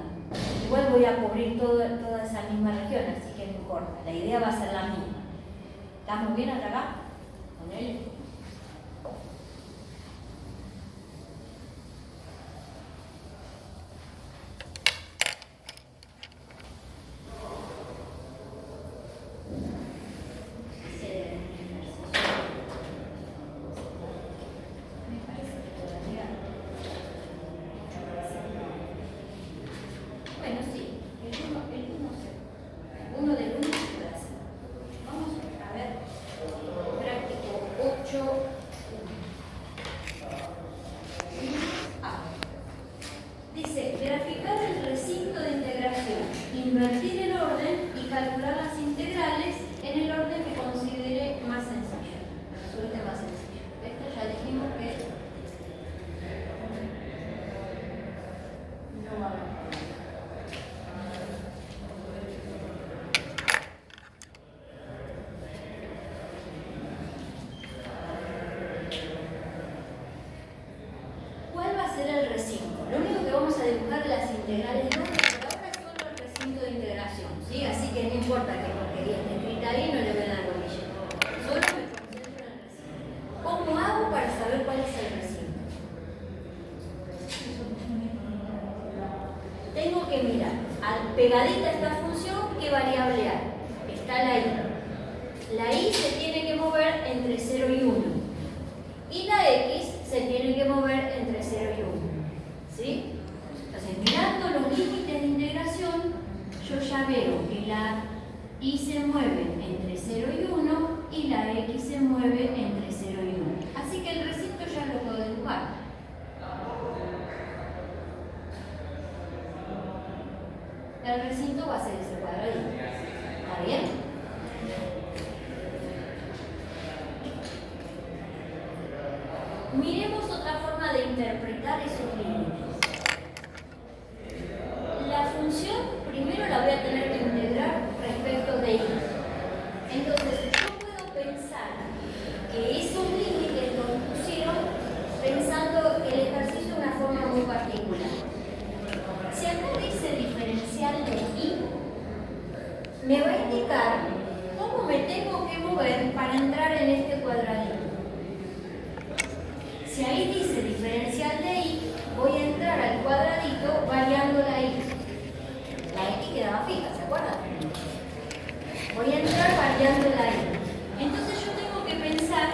Igual voy a cubrir toda esa misma región, así que no importa. La idea va a ser la misma. ¿Estamos bien hasta acá? ¿Con él? Pegadita a esta función, ¿qué variable hay? Está la y. La y se tiene que mover entre 0 y 1. Y la x se tiene que mover entre 0 y 1. ¿Sí? Entonces, mirando los límites de integración, yo ya veo que la y se mueve entre 0 y 1 y la x se mueve entre 0 y 1. Así que el recinto ya lo puedo dibujar. El recinto va a ser ese cuadradito. ¿Está bien? Miremos otra forma de interpretar esos límites. La función, primero la voy a tener que integrar respecto de y. Entonces, yo puedo pensar que esos límites los pusieron pensando el ejercicio de una forma muy particular. Si acá dice diferencial de y, me va a indicar cómo me tengo que mover para entrar en este cuadradito. Si ahí dice diferencial de y, voy a entrar al cuadradito variando la y. La x quedaba fija, ¿se acuerdan? Voy a entrar variando la y. Entonces yo tengo que pensar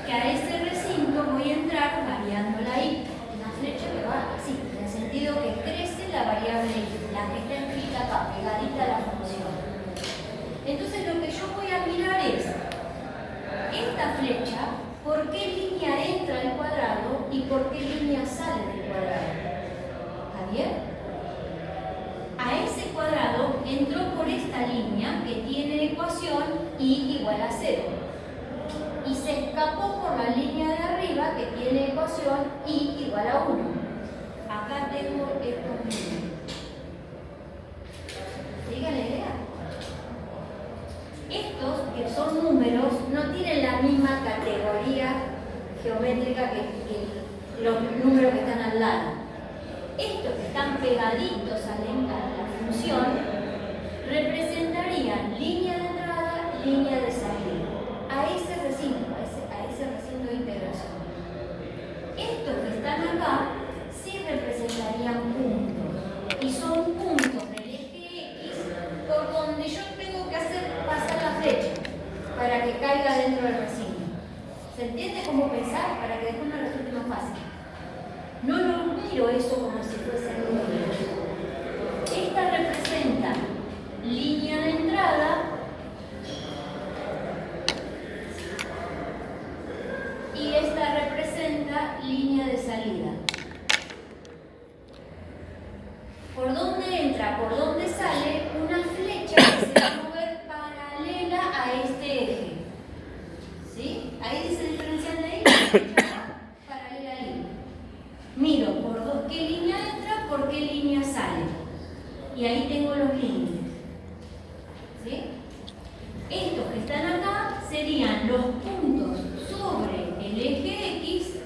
que a ese recinto voy a entrar variando la y. Una flecha que va así, en el sentido que crece la variable y, la que está escrita acá, pegadita a la función. Entonces lo que yo voy a mirar es esta flecha, por qué línea entra al cuadrado y por qué línea sale del cuadrado. ¿Está bien? A ese cuadrado entró por esta línea que tiene ecuación y igual a 0. Y se escapó por la línea de arriba que tiene ecuación y igual a 1. Acá tengo estos números. ¿Sigue la idea? Estos, que son números, no tienen la misma categoría geométrica que los números que están al lado. Estos que están pegaditos a la función representarían línea de entrada, línea de salida. A ese recinto, a ese recinto de integración. Estos que están acá sí representarían puntos. Y son puntos del eje X por donde yo tengo que hacer pasar la flecha para que caiga dentro del recinto. ¿Se entiende cómo pensar? Para que después me resulte más fácil. No lo miro eso como si fuese números. Esta representa línea de entrada y esta representa línea de salida. ¿Por dónde entra? ¿Por dónde sale? Una flecha que se va a mover paralela a este eje. ¿Sí? Ahí dice diferencial de ahí. flecha paralela ahí. Miro qué línea entra, por qué línea sale. Y ahí tengo los límites. ¿Sí? Estos que están acá serían los puntos sobre el eje X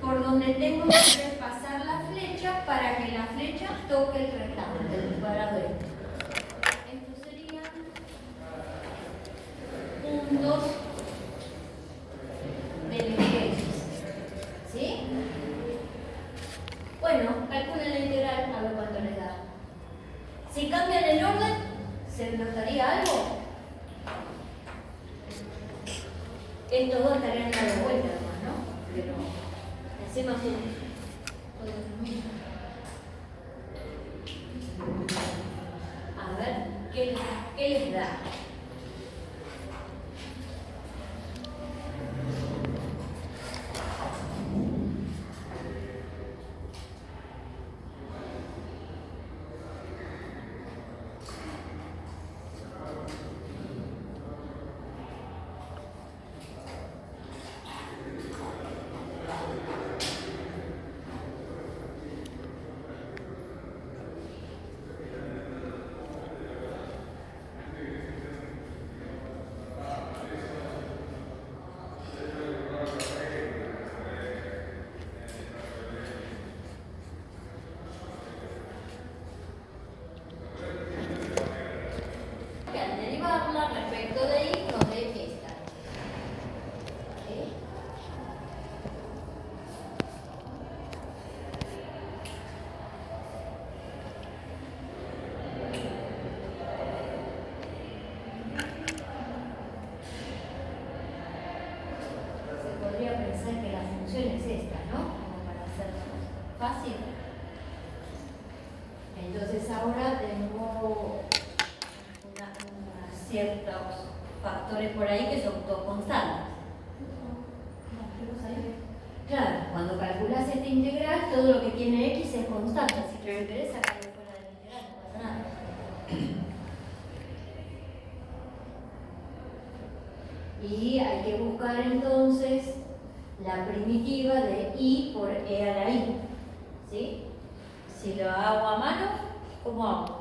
por donde tengo que pasar la flecha para que la flecha toque el rectángulo, el cuadrado este. Estos serían puntos del eje X. ¿Sí? Bueno, calculen la integral a ver cuánto les da. Si cambian el orden, ¿se notaría algo? Estos dos estarían dando vuelta nomás, ¿no? Pero encima son todos los mismos. A ver, ¿qué les da? Respecto de y nos dé esta. ¿Sí? Se podría pensar que la función es esta, ¿no? Como para hacerlo fácil. Entonces ahora tengo ciertos factores por ahí que son todos constantes. Claro, cuando calculas esta integral, todo lo que tiene x es constante. Si te interesa sacarlo fuera de la integral, no pasa nada. Y hay que buscar entonces la primitiva de i por e a la i. ¿Sí? Si lo hago a mano, ¿cómo hago?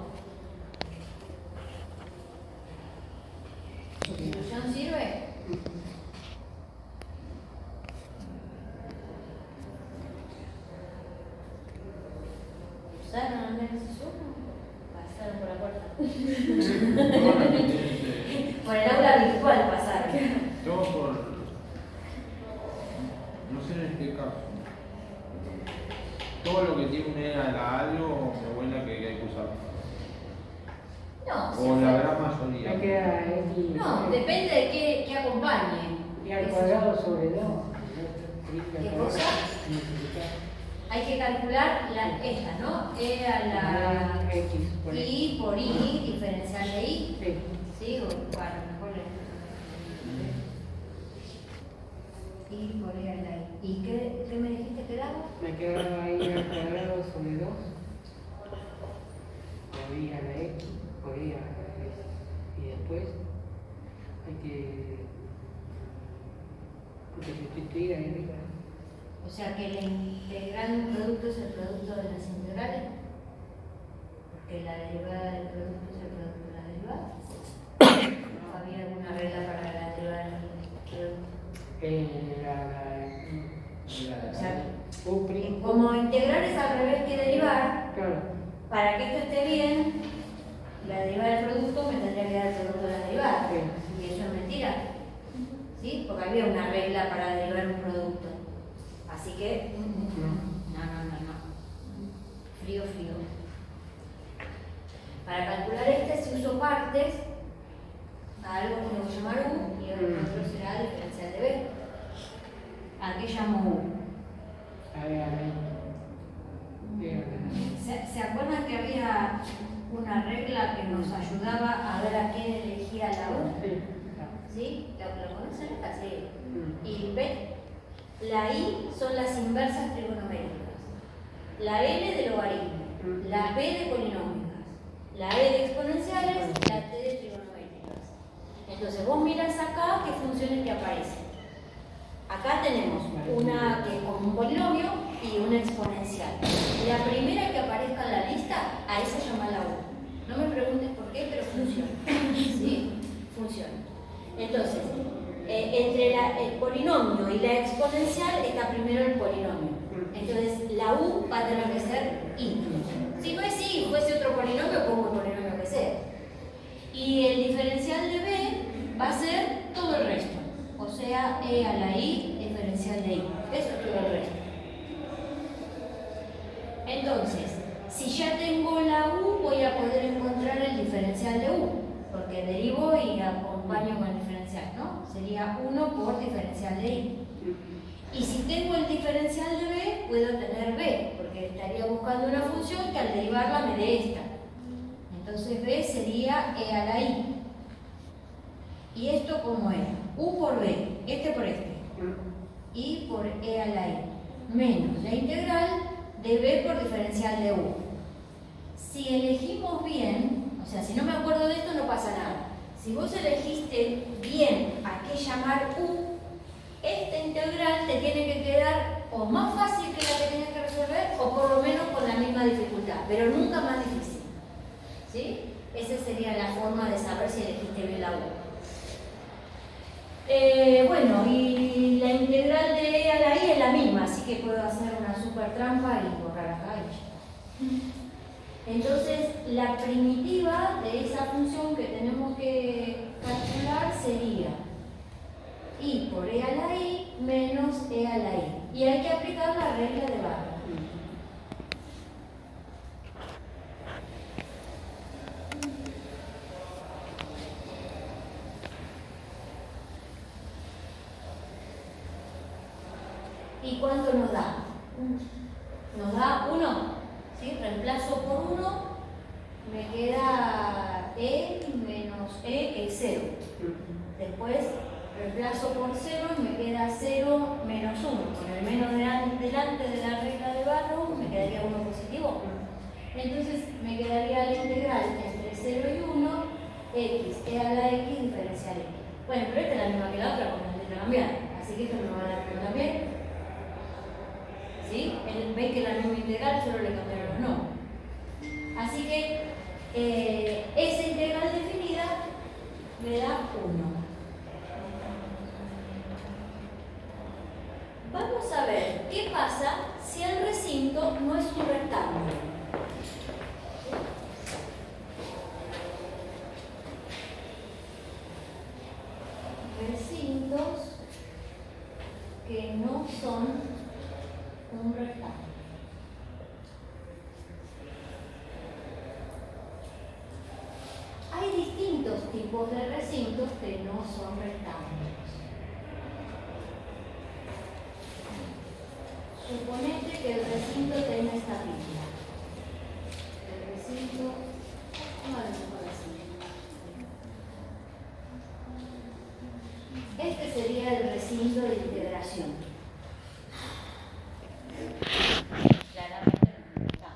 ¿Sustitución sirve? ¿Usaron análisis 1? Pasaron por la puerta. Por el aula virtual pasaron. Todo por... No sé en qué caso. Todo lo que tiene a algo me vuela que hay que usar. No, O la gran mayoría. Me queda X. no, depende de qué acompañe. Y al cuadrado sobre 2. ¿Qué cosa? Hay que calcular esta, ¿no? E a la X por i por i, diferencial de i. Sí. ¿Sí? O bueno, mejor i por e a la i. ¿Y qué me dijiste que daba? Me queda ahí al cuadrado sobre 2. Por i a la X, por i a la X. Y después hay que sustituir ahí arriba. O sea que la integral de un producto es el producto de las integrales. Porque la derivada del producto es el producto de la derivada. ¿No había alguna regla para la derivada del producto? O sea, como integrar es al revés que derivar, Claro. para que esto esté bien, la derivada del producto me tendría que dar el producto de la derivada. Sí. Y eso es mentira. ¿Sí? Porque había una regla para derivar un producto. Así que, no. Frío. Para calcular este, si uso partes, a algo que le voy a llamar U y el otro será diferencial de B. ¿A qué llamo U? ¿Se acuerdan que había una regla que nos ayudaba a ver a qué elegía la U? ¿Sí? ¿Lo conocen? Sí. Y B, la I son las inversas trigonométricas, la L de logaritmo, la B de polinómicas, la E de exponenciales, la T de trigonométricas. Entonces vos mirás acá qué funciones te aparecen. Acá tenemos una que es como un polinomio y una exponencial. La primera que aparezca en la lista, a esa se llama la U. No me preguntes por qué, pero funciona. ¿Sí? Funciona. Entonces, entre el polinomio y la exponencial está primero el polinomio. Entonces, la U va a tener que ser I. Si no es I, fuese otro polinomio, pongo el polinomio que sea. Y el diferencial de B va a ser todo el resto. O sea, E a la I, diferencial de I. Eso es todo el resto. Entonces, si ya tengo la U, voy a poder encontrar el diferencial de U. Porque derivo y acompaño con el diferencial, ¿no? Sería 1 por diferencial de I. Y si tengo el diferencial de B, puedo tener B, porque estaría buscando una función que al derivarla me dé esta. Entonces B sería E a la I. ¿Y esto cómo era? U por B, este por este. I por E a la I. Menos la integral de B por diferencial de U. Si elegimos bien, o sea, si no me acuerdo de esto no pasa nada. Si vos elegiste bien a qué llamar U, esta integral te tiene que quedar o más fácil que la que tenías que resolver o por lo menos con la misma dificultad, pero nunca más difícil. ¿Sí? Esa sería la forma de saber si elegiste bien la U. Bueno, y la integral de E a la I es la misma, así que puedo hacer una super trampa y borrar acá y ya. Entonces, la primitiva de esa función que tenemos que calcular sería I por E a la I menos E a la I. Y hay que aplicar la regla de barra. ¿Y cuánto nos da? Nos da 1. ¿Sí? Reemplazo por 1, me queda E menos E, que es 0. Después reemplazo por 0 y me queda 0 menos 1. Con el menos delante de la regla de Barrow me quedaría 1 positivo. Entonces me quedaría la integral entre 0 y 1, x, e a la x diferencial x. Bueno, pero esta es la misma que la otra con la letra cambiada. Así que esto me va a dar 1 también. ¿Sí? Ven que la misma integral, solo le cambiaron los nombres. Así que esa integral definida me da 1. Vamos a ver qué pasa si el recinto no es un rectángulo. Recintos que no son un rectángulo. Hay distintos tipos de recintos que no son rectángulos. Suponete que el recinto tiene esta figura. El recinto, no es mejor así. Este sería el recinto de integración. Claramente no está.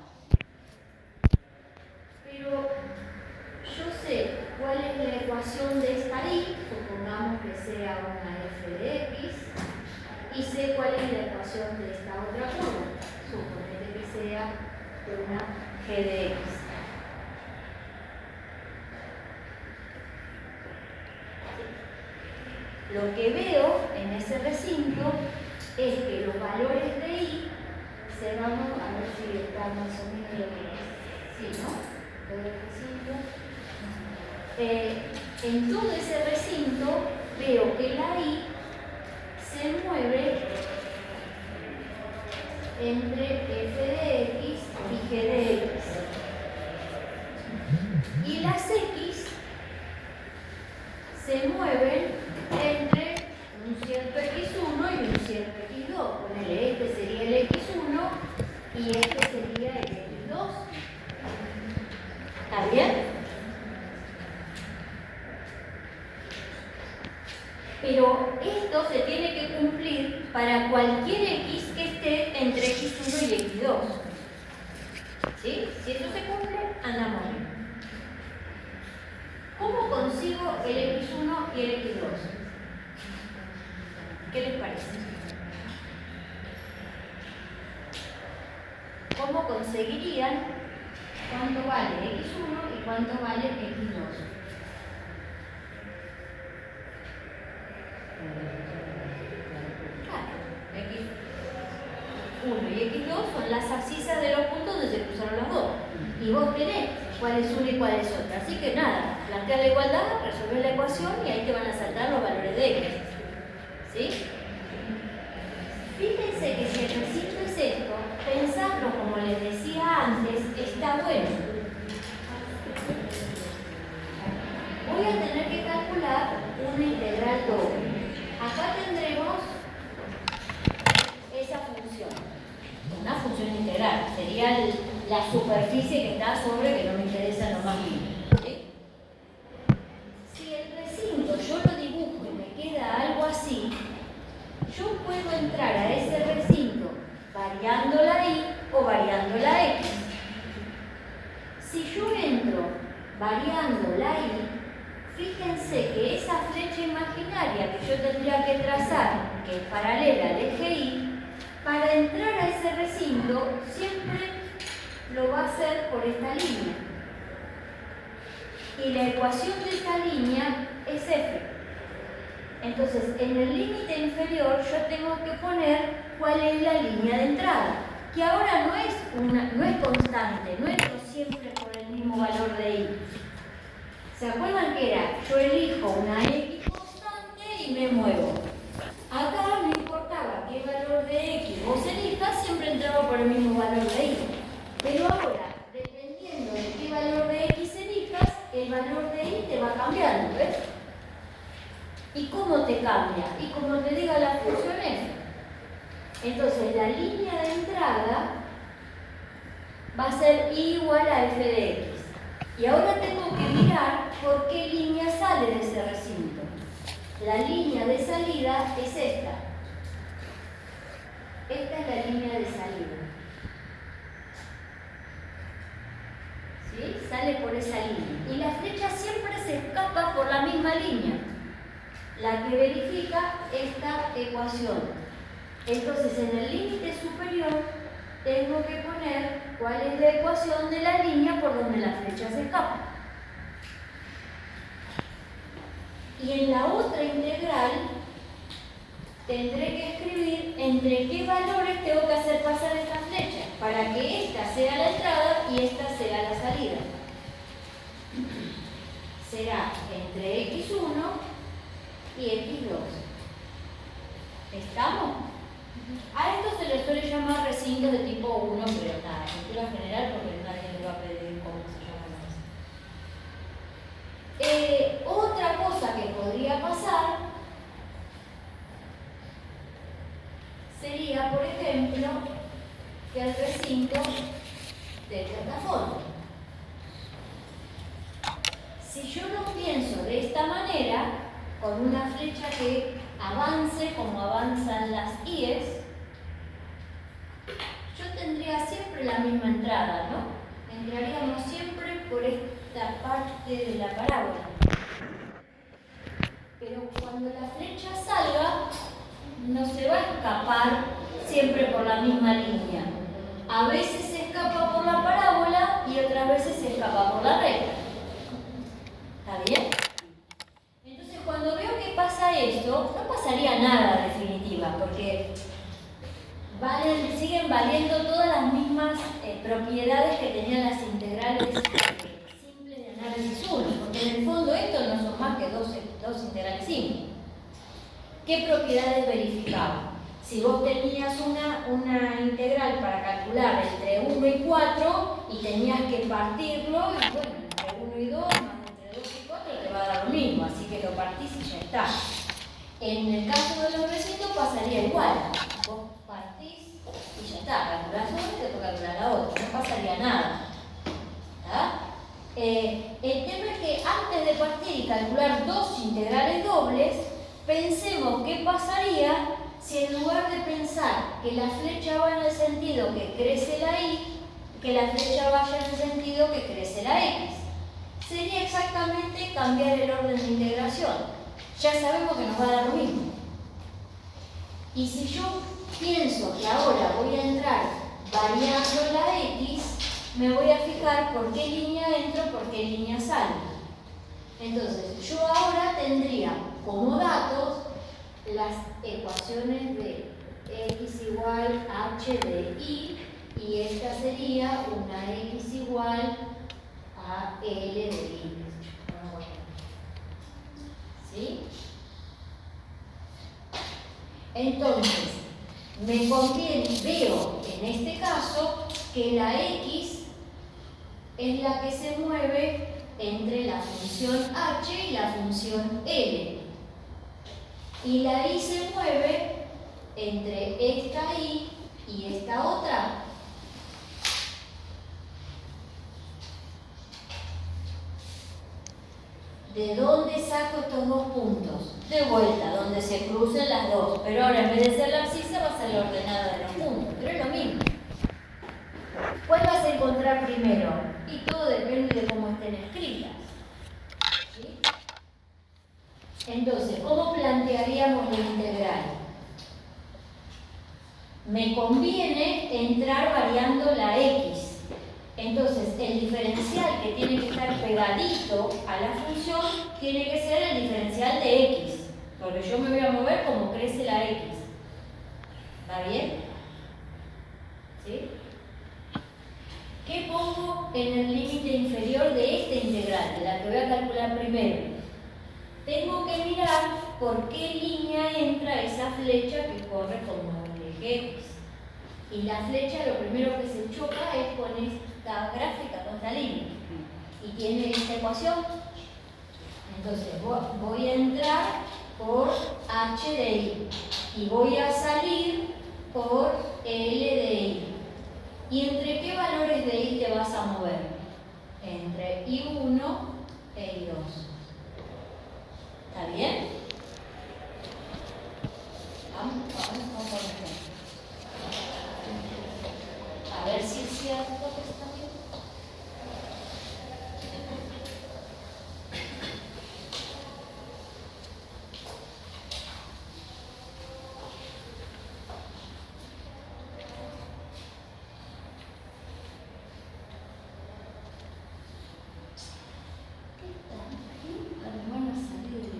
Pero yo sé cuál es la ecuación de esta I, supongamos que sea una f de x, y sé cuál es la ecuación de esta otra curva, suponete que sea una g de x. Lo que veo en ese recinto es que los valores de I se van a ver si está más o menos lo que es. Sí, ¿no? Todo el recinto. En todo ese recinto veo que la I se mueve entre f de x y g de x. Y las x se mueven entre un cierto x1 y un cierto x2. Ponele, este sería el x1 y este sería el x2. ¿Está bien? Pero esto se tiene que cumplir para cualquier x que esté entre x1 y x2. ¿Sí? Si eso se cumple, andamos bien. ¿Cómo consigo el x1 y el x2? ¿Qué les parece? ¿Cómo conseguirían cuánto vale x1 y cuánto vale x2? Claro, x1 y x2 son las abscisas de los puntos donde se cruzaron las dos. Y vos tenés cuál es una y cuál es otra. Así que nada, plantear la igualdad, resolver la ecuación y ahí te van a saltar los valores de x. ¿Sí? Fíjense que si el recinto es esto, pensarlo como les decía antes, está bueno. Voy a tener que calcular una integral doble. Acá tendremos esa función, una función integral, sería la superficie que está sobre, que no me interesa lo más mínimo. ¿Sí? Si el recinto yo lo dibujo y me queda algo así, yo puedo entrar a ese recinto variando la y o variando la x. Si yo entro variando la y, fíjense que esa flecha imaginaria que yo tendría que trazar, que es paralela al eje y, para entrar a ese recinto siempre lo va a hacer por esta línea. Y la ecuación de esta línea es f. Entonces, en el límite inferior yo tengo que poner cuál es la línea de entrada, que ahora no es constante, no entro siempre por el mismo valor de y. ¿Se acuerdan que era? Yo elijo una x constante y me muevo. Acá no importaba qué valor de x vos elijas, siempre entraba por el mismo valor de y. Pero ahora, dependiendo de qué valor de x elijas, el valor de y te va cambiando, ¿ves? ¿Y cómo te cambia? Y como te diga la función f. Entonces, la línea de entrada va a ser y igual a f de x. Y ahora tengo que mirar por qué línea sale de ese recinto. La línea de salida es esta. Esta es la línea de salida. ¿Sí? Sale por esa línea. Y la flecha siempre se escapa por la misma línea, la que verifica esta ecuación. Entonces, en el límite superior tengo que poner cuál es la ecuación de la línea por donde la flecha se escapa. Y en la otra integral tendré que escribir entre qué valores tengo que hacer pasar esta flecha para que esta sea la entrada y esta sea la salida. Será entre x1 y x2. ¿Estamos? A esto se le suele llamar recintos de tipo 1, pero nada, cultura general, porque nadie le va a pedir cómo se llama eso. Otra cosa que podría pasar sería, por ejemplo, que el recinto de esta forma. Si yo lo pienso de esta manera, con una flecha que avance como avanzan las íes, yo tendría siempre la misma entrada, ¿no? Entraríamos siempre por esta parte de la parábola. Pero cuando la flecha salga, no se va a escapar siempre por la misma línea. A veces se escapa por la parábola y otras veces se escapa por la recta. ¿Está bien? Entonces, cuando veo que pasa esto, no pasaría nada en definitiva, porque siguen valiendo todas las mismas propiedades que tenían las integrales simples de análisis 1, porque en el fondo esto no son más que dos integrales simples. ¿Qué propiedades verificaban? Si vos tenías una integral para calcular entre 1 y 4 y tenías que partirlo, y bueno, entre 1 y 2 más entre 2 y 4 te va a dar lo mismo, así que lo partís y ya está. En el caso de los recintos pasaría igual. Vos partís y ya está, calculás una y te toca calcular la otra, no pasaría nada. ¿Está? El tema es que antes de partir y calcular dos integrales dobles, pensemos qué pasaría si en lugar de pensar que la flecha va en el sentido que crece la y, que la flecha vaya en el sentido que crece la x. Sería exactamente cambiar el orden de integración. Ya sabemos que nos va a dar lo mismo. Y si yo pienso que ahora voy a entrar variando la x, me voy a fijar por qué línea entro, por qué línea salgo. Entonces, yo ahora tendría como datos las ecuaciones de x igual h de y esta sería una x igual a L de I. ¿Sí? Entonces, me conviene, veo en este caso que la X es la que se mueve entre la función H y la función L. Y la Y se mueve entre esta Y y esta otra. ¿De dónde saco estos dos puntos? De vuelta, donde se crucen las dos. Pero ahora en vez de ser la abscisa va a ser la ordenada de los puntos. Pero es lo mismo. ¿Cuál vas a encontrar primero? Y todo depende de cómo estén escritas. ¿Sí? Entonces, ¿cómo plantearíamos la integral? Me conviene entrar variando la x. Entonces, el diferencial que tiene que estar pegadito a la función tiene que ser el diferencial de x, porque yo me voy a mover como crece la x. ¿Va bien? ¿Sí? ¿Qué pongo en el límite inferior de esta integral, de la que voy a calcular primero? Tengo que mirar por qué línea entra esa flecha que corre como el eje x. Y la flecha lo primero que se choca es con esta gráfica, con esta línea. Y tiene esta ecuación. Entonces voy a entrar por h de i. Y voy a salir por l de i. ¿Y entre qué valores de i te vas a mover? Entre i1 e i2. ¿Está bien? Vamos con esto. A ver si es cierto que está bien. ¿Qué tal? Van a salir de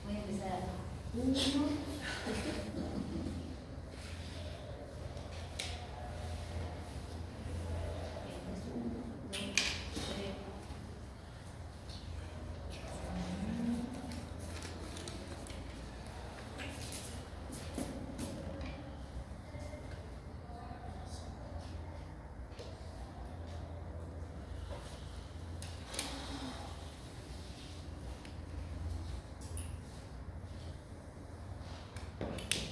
voy a empezar. 1.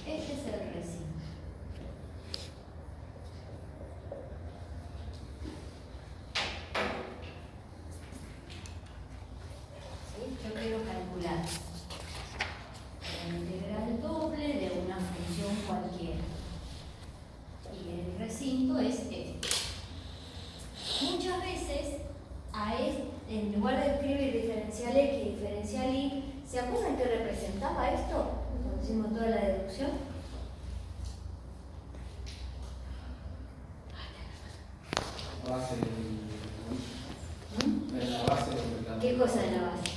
Este es el recinto. ¿Sí? Yo quiero calcular la integral doble de una función cualquiera. Y el recinto es este. Muchas veces, en lugar de escribir diferencial x y diferencial y, ¿se acuerdan que representaba esto? Cuando hicimos toda la deducción. La base de la base de ¿Qué cosa es la base?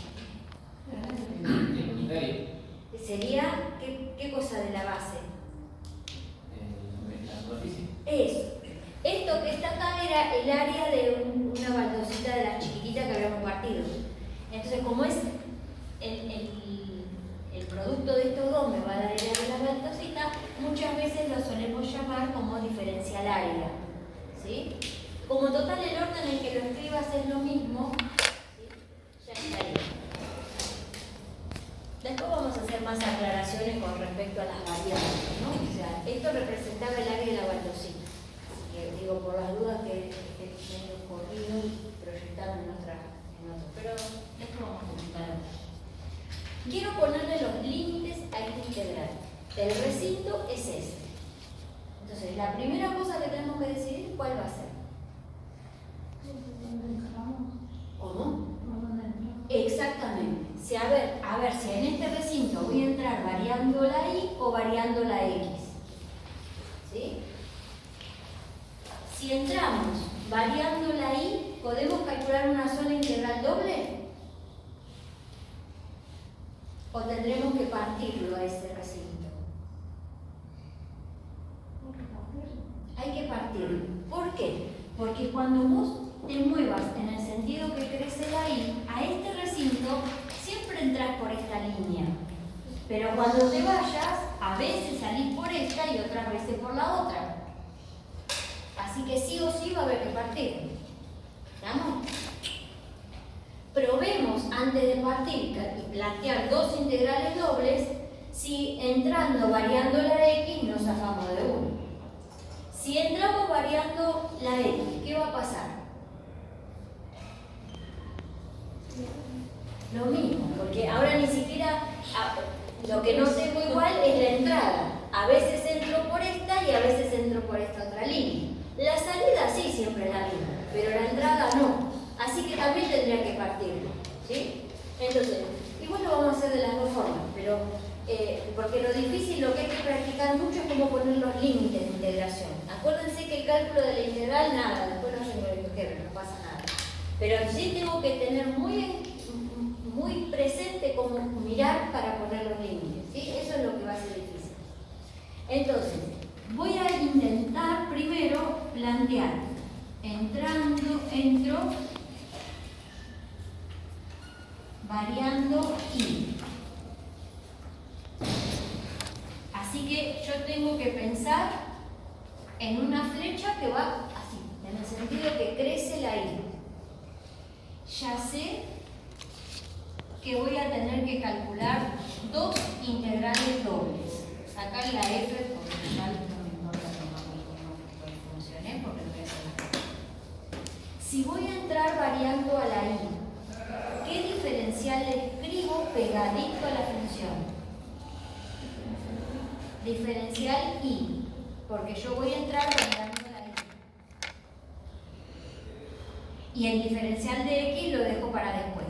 el unitario. Sería, ¿qué cosa de la base? La superficie. Eso. Esto que está acá era el área de una baldosita de las chiquititas que habíamos partido. Entonces, como es el producto de estos dos me va a dar el área de la baldosita, muchas veces lo solemos llamar como diferencial área. ¿Sí? Como total el orden en que lo escribas es lo mismo, ¿sí? Ya estaría. Después vamos a hacer más aclaraciones con respecto a las variables, ¿no? O sea, esto representaba el área de la baldosita. Digo, por las dudas que tengo corrido y proyectado en otro. Pero esto vamos a explicar. Quiero ponerle los límites a esta integral. El recinto es este. Entonces, la primera cosa que tenemos que decidir, ¿cuál va a ser? si a ver si en este recinto voy a entrar variando la y o variando la x. ¿Sí? Si entramos variando la y, ¿podemos calcular una sola integral doble? ¿O tendremos que partirlo a ese recinto? Hay que partirlo. ¿Por qué? Porque cuando vos te muevas en el sentido que crece la y, a este recinto siempre entras por esta línea. Pero cuando te vayas, a veces salís por esta y otras veces por la otra. Así que sí o sí va a haber que partir. ¿Estamos? Probemos antes de partir y plantear dos integrales dobles si entrando variando la x nos zafamos de uno. Si entramos variando la x, ¿qué va a pasar? Lo mismo, porque ahora ni siquiera lo que no tengo igual es la entrada. A veces entro por esta y a veces entro por esta otra línea. La salida sí siempre es la misma, pero la entrada no. Así que también tendría que partirlo. ¿Sí? Entonces, igual lo vamos a hacer de las dos formas, pero porque lo difícil, lo que hay que practicar mucho es cómo poner los límites de integración. Acuérdense que el cálculo de la integral, nada, después no se me recoge, no pasa nada. Pero sí tengo que tener muy presente cómo mirar para poner los límites. ¿Sí? Eso es lo que va a ser difícil. Entonces, voy a intentar primero plantear, entro, variando y. Así que yo tengo que pensar en una flecha que va así, en el sentido que crece la y. Ya sé que voy a tener que calcular dos integrales dobles. Acá la f, por lo general no me importa cómo funcione, porque no voy a hacer la cosa. Si voy a entrar variando a la y, ¿qué diferencial le escribo pegadito a la función? Diferencial y, porque yo voy a entrar variando la y. Y el diferencial de x lo dejo para después.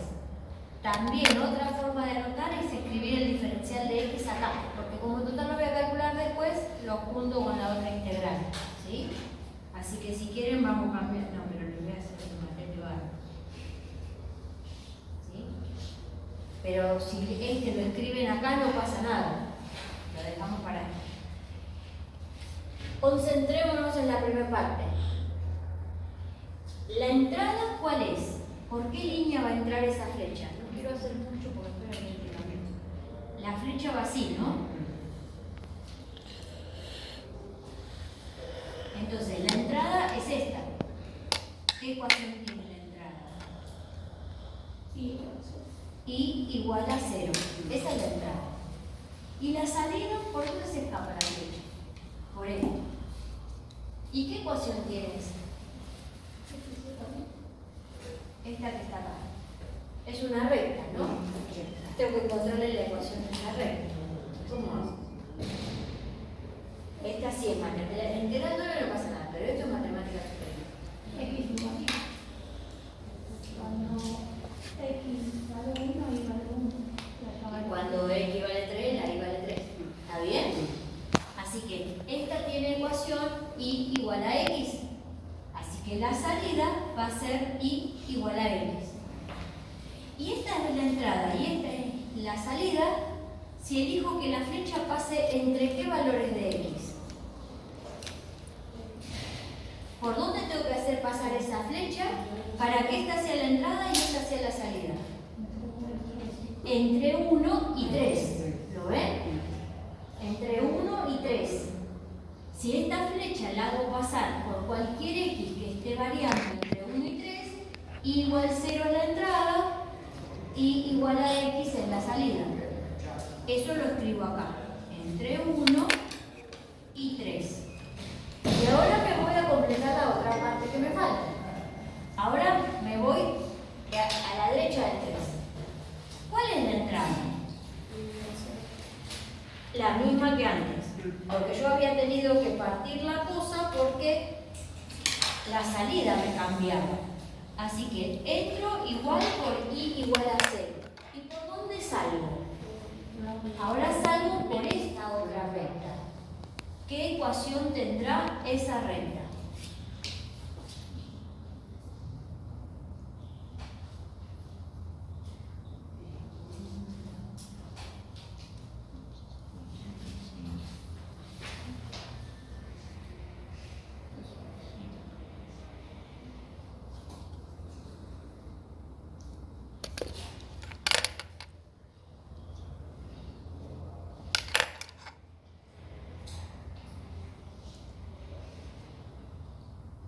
También otra forma de anotar es escribir el diferencial de x acá, porque como total lo voy a calcular después, lo junto con la otra integral. ¿Sí? Así que si quieren vamos a cambiar. No, pero lo voy a hacer en materia barra. ¿Sí? Pero si es que lo escriben acá no pasa nada. Lo dejamos para ahí. Concentrémonos en la primera parte. ¿La entrada cuál es? ¿Por qué línea va a entrar esa flecha? No quiero hacer mucho porque espero que no. La flecha va así, ¿no? Entonces, la entrada es esta. ¿Qué ecuación tiene la entrada? Y igual a 0. Esa es la entrada. ¿Y la salida por dónde se escapa la flecha? Por esto. ¿Y qué ecuación tiene esa? Esta que está acá. Es una recta, ¿no? Tengo que encontrarle la ecuación de esa recta. ¿Cómo hago? Esta sí es matemática. Integrándolo no pasa nada, pero esto es matemática superior. X igual. Cuando X vale 1 y vale 1. Cuando X vale 3, la Y vale 3. ¿Está bien? Así que esta tiene ecuación Y igual a X. Así que la salida va a ser Y igual a X. Y esta es la entrada y esta es la salida si elijo que la flecha pase entre qué valores de X. ¿Por dónde tengo que hacer pasar esa flecha para que esta sea la entrada y esta sea la salida? Entre 1 y 3. ¿Lo ven? Entre 1 y 3. Si esta flecha la hago pasar por cualquier X que esté variando entre 1 y 3, Y igual 0 en la entrada, Y igual a X en la salida. Eso lo escribo acá. Entre 1 y 3. Y ahora me voy a completar la otra parte que me falta. Ahora me voy a la derecha del 3. ¿Cuál es la entrada? La misma que antes. Porque yo había tenido que partir la cosa porque la salida me cambiaba. Así que entro igual por Y igual a 0. ¿Y ¿Y por dónde salgo? Ahora salgo por esta otra recta. ¿Qué ecuación tendrá esa recta?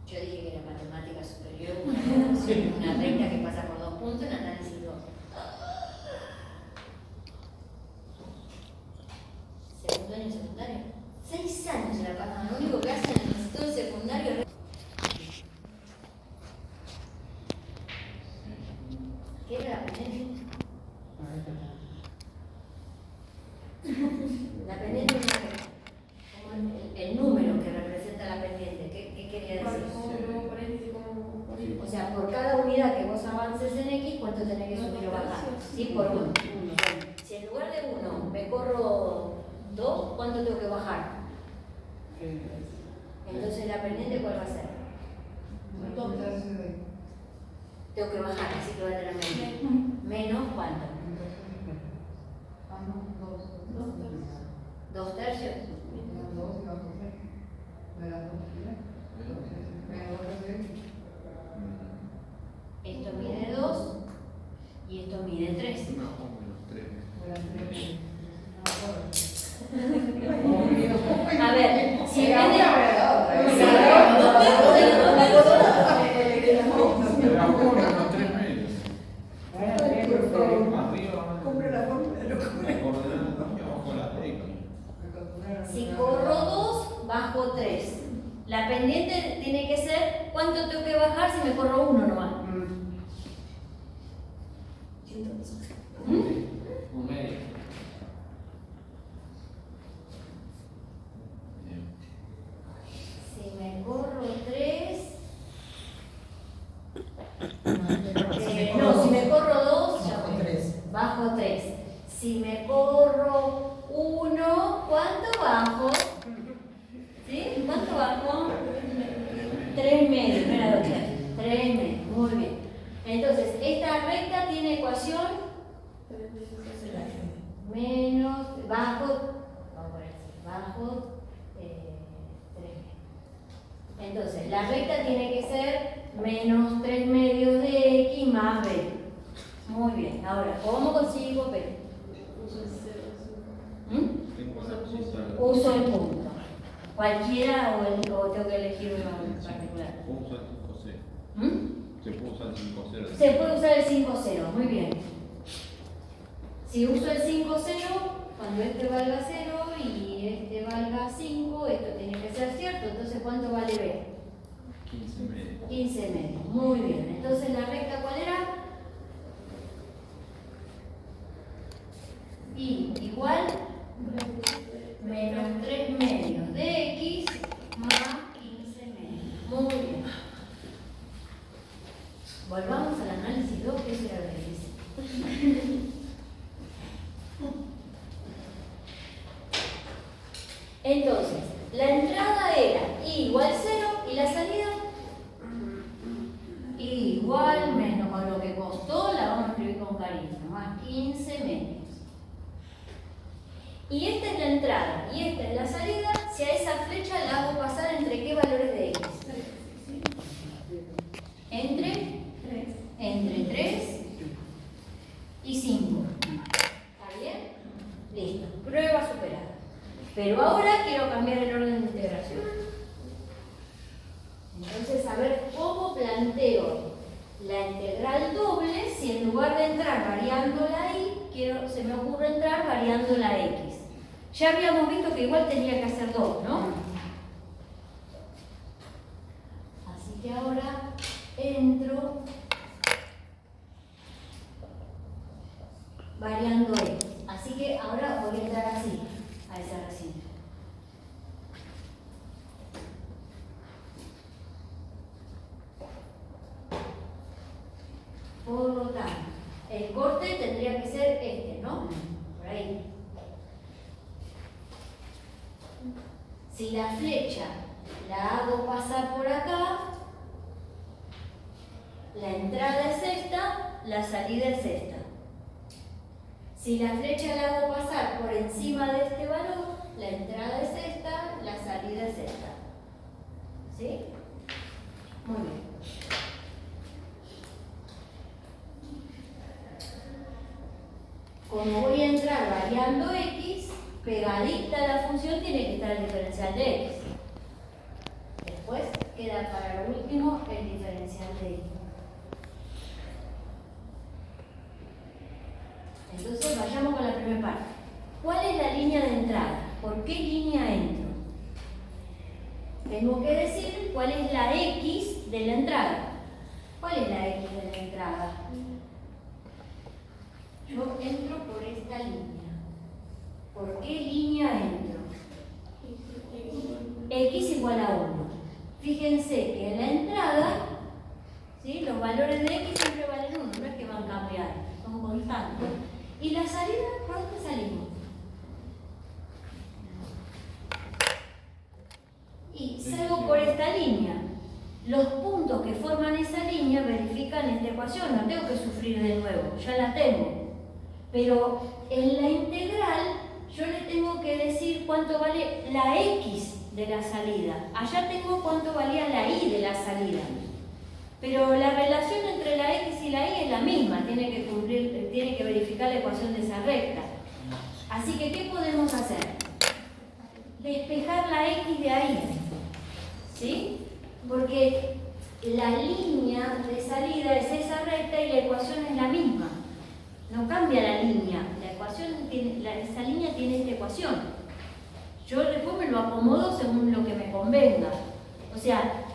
Yo dije que era matemática superior, una recta que pasa por 2 puntos en análisis 2. Segundo año secundario. 6 años se la pasan. Lo único que hacen en el instituto secundario es... ¿Qué era la pendiente? La pendiente es una recta. Como el número que representa la pendiente. ¿Qué quería decir? O sea, por cada unidad que vos avances en X, ¿cuánto tenés que subir o bajar? Sí, por 1. Si en lugar de 1 me corro 2, ¿cuánto tengo que bajar? Entonces la pendiente, ¿cuál va a ser? Tengo que bajar, así que va a tener menos. ¿Menos cuánto? 2 tercios. Esto mide 2 y esto mide 3. A ver, si viene... Si corro 2, bajo 3. La pendiente tiene que ser cuánto tengo que bajar si me corro 1 nomás. Un medio. Si me corro 3. No, si me corro 2, bajo 3. Si me corro 1, ¿cuánto bajo? ¿Sí? ¿Cuánto bajo? 3 medios, no era 2 tercios. 3 medios, muy bien. Entonces, esta recta tiene ecuación menos, bajo, vamos a poner así, bajo 3 medios. Entonces, la recta tiene que ser menos 3 medios de X más B. Muy bien, ahora, ¿cómo consigo B? Uso el punto. Cualquiera o tengo que elegir uno en particular. Se puede usar el 5-0. Se puede usar el 5-0, muy bien. Si uso el 5-0, cuando este valga 0 y este valga 5, esto tiene que ser cierto, entonces ¿cuánto vale B? 15 medios. 15 medios, muy bien. Entonces la recta, ¿cuál era? Y igual menos 3 medios de X más 15 medios. Muy bien. Volvamos al análisis 2, que eso era lo difícil. Entonces, la entrada era I igual 0 y la salida I igual menos con lo que costó, la vamos a escribir con cariño, más 15 medios. Y esta es la entrada y esta es la salida, si a esa flecha la hago pasar entre qué valores de X. Entre 3 y 5. ¿Está bien? Listo. Prueba superada. Pero ahora quiero cambiar el orden de integración. Entonces, a ver cómo planteo la integral doble si en lugar de entrar variando la y, se me ocurre entrar variando la x. Ya habíamos visto que igual tenía que hacer 2, ¿no? Así que ahora entro variando x. Así que ahora voy a entrar así, a ese recinto. Por lo tanto, el corte tendría que ser este, ¿no? Por ahí. Si la flecha la hago pasar por acá, la entrada es esta, la salida es esta. Si la flecha la hago pasar por encima de este valor, la entrada es esta, la salida es esta. ¿Sí? Muy bien. Como voy a entrar variando x, pegadita a la función tiene que estar el diferencial de x. Después queda para lo último el diferencial de y. Entonces vayamos con la primera parte. ¿Cuál es la línea de entrada? ¿Por qué línea entro? Tengo que decir cuál es la x de la entrada. ¿Cuál es la x de la entrada? Yo entro por esta línea. ¿Por qué línea entro? X igual a 1. Fíjense que en la entrada, ¿sí?, los valores de x siempre valen 1, no es que van a cambiar, son constantes. ¿Y la salida? ¿Por dónde salimos? Y salgo por esta línea. Los puntos que forman esa línea verifican esta ecuación, no tengo que sufrir de nuevo, ya la tengo. Pero en la integral yo le tengo que decir cuánto vale la x de la salida. Allá tengo cuánto valía la y de la salida. Pero la relación entre la x y la y es la misma, tiene que verificar la ecuación de esa recta. Así que, ¿qué podemos hacer? Despejar la x de ahí, ¿sí? Porque la línea de salida es esa recta y la ecuación es la misma. No cambia la línea, esa línea tiene esta ecuación. Yo después me lo acomodo según lo que me convenga. O sea,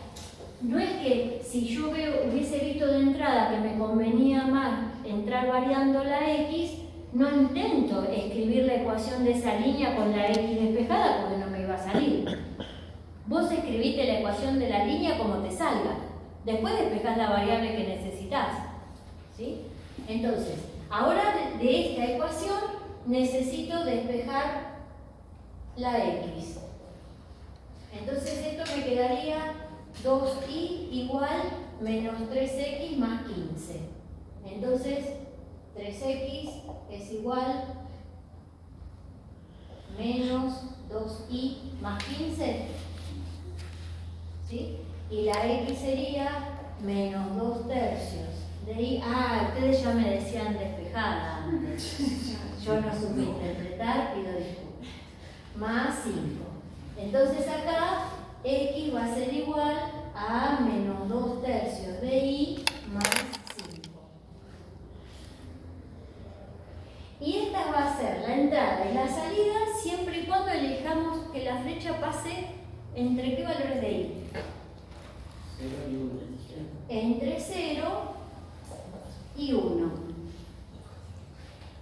no es que si yo hubiese visto de entrada que me convenía más entrar variando la x, no intento escribir la ecuación de esa línea con la x despejada porque no me iba a salir. Vos escribiste la ecuación de la línea como te salga. Después despejás la variable que necesitas. ¿Sí? Entonces, ahora de esta ecuación necesito despejar la x. Entonces esto me quedaría 2y igual menos 3x más 15. Entonces 3x es igual menos 2y más 15. ¿Sí? Y la x sería menos 2 tercios de y. Ah, ustedes ya me decían despejada antes. Yo no supe interpretar, pido disculpas. Más 5. Entonces acá x va a ser igual a menos 2 tercios de y más 5. Y esta va a ser la entrada y la salida siempre y cuando elijamos que la flecha pase entre qué valores de y. 0 y 1. Entre 0 y 1.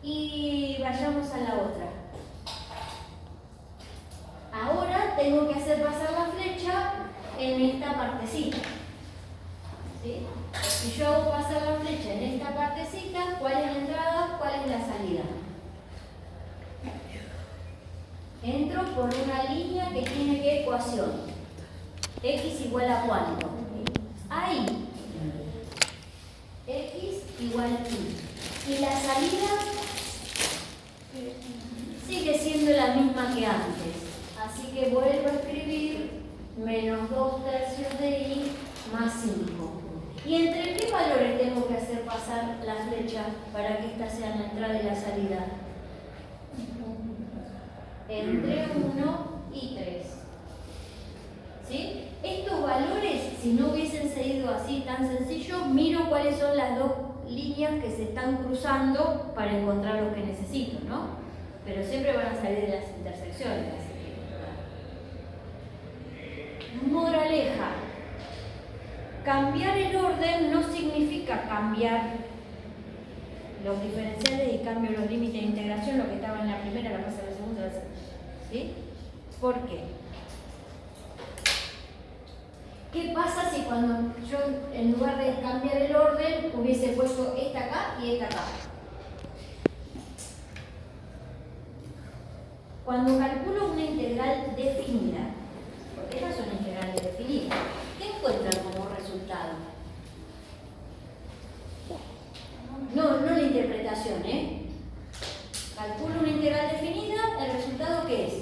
Y vayamos a la otra. Ahora tengo que hacer pasar la flecha en esta partecita. ¿Sí? Si yo hago pasar la flecha en esta partecita, ¿cuál es la entrada? ¿Cuál es la salida? Entro por una línea que tiene ¿qué ecuación? X igual a ¿cuánto? A y. X igual a y. Y la salida sigue siendo la misma que antes. Así que vuelvo a escribir menos 2 tercios de y más 5. ¿Y entre qué valores tengo que hacer pasar la flecha para que esta sea la entrada y la salida? Entre 1 y 3. ¿Sí? Estos valores, si no hubiesen sido así tan sencillo, miro cuáles son las dos líneas que se están cruzando para encontrar lo que necesito, ¿no? Pero siempre van a salir de las intersecciones. Moraleja. Cambiar el orden no significa cambiar los diferenciales y cambio los límites de integración, lo que estaba en la primera, la pasa a la segunda, ¿sí? ¿Por qué? ¿Qué pasa si cuando yo, en lugar de cambiar el orden, hubiese puesto esta acá y que esta acá. Cuando calculo una integral definida, porque estas son integrales definidas, ¿qué encuentran como resultado? No la interpretación, ¿eh? Calculo una integral definida, ¿el resultado qué es?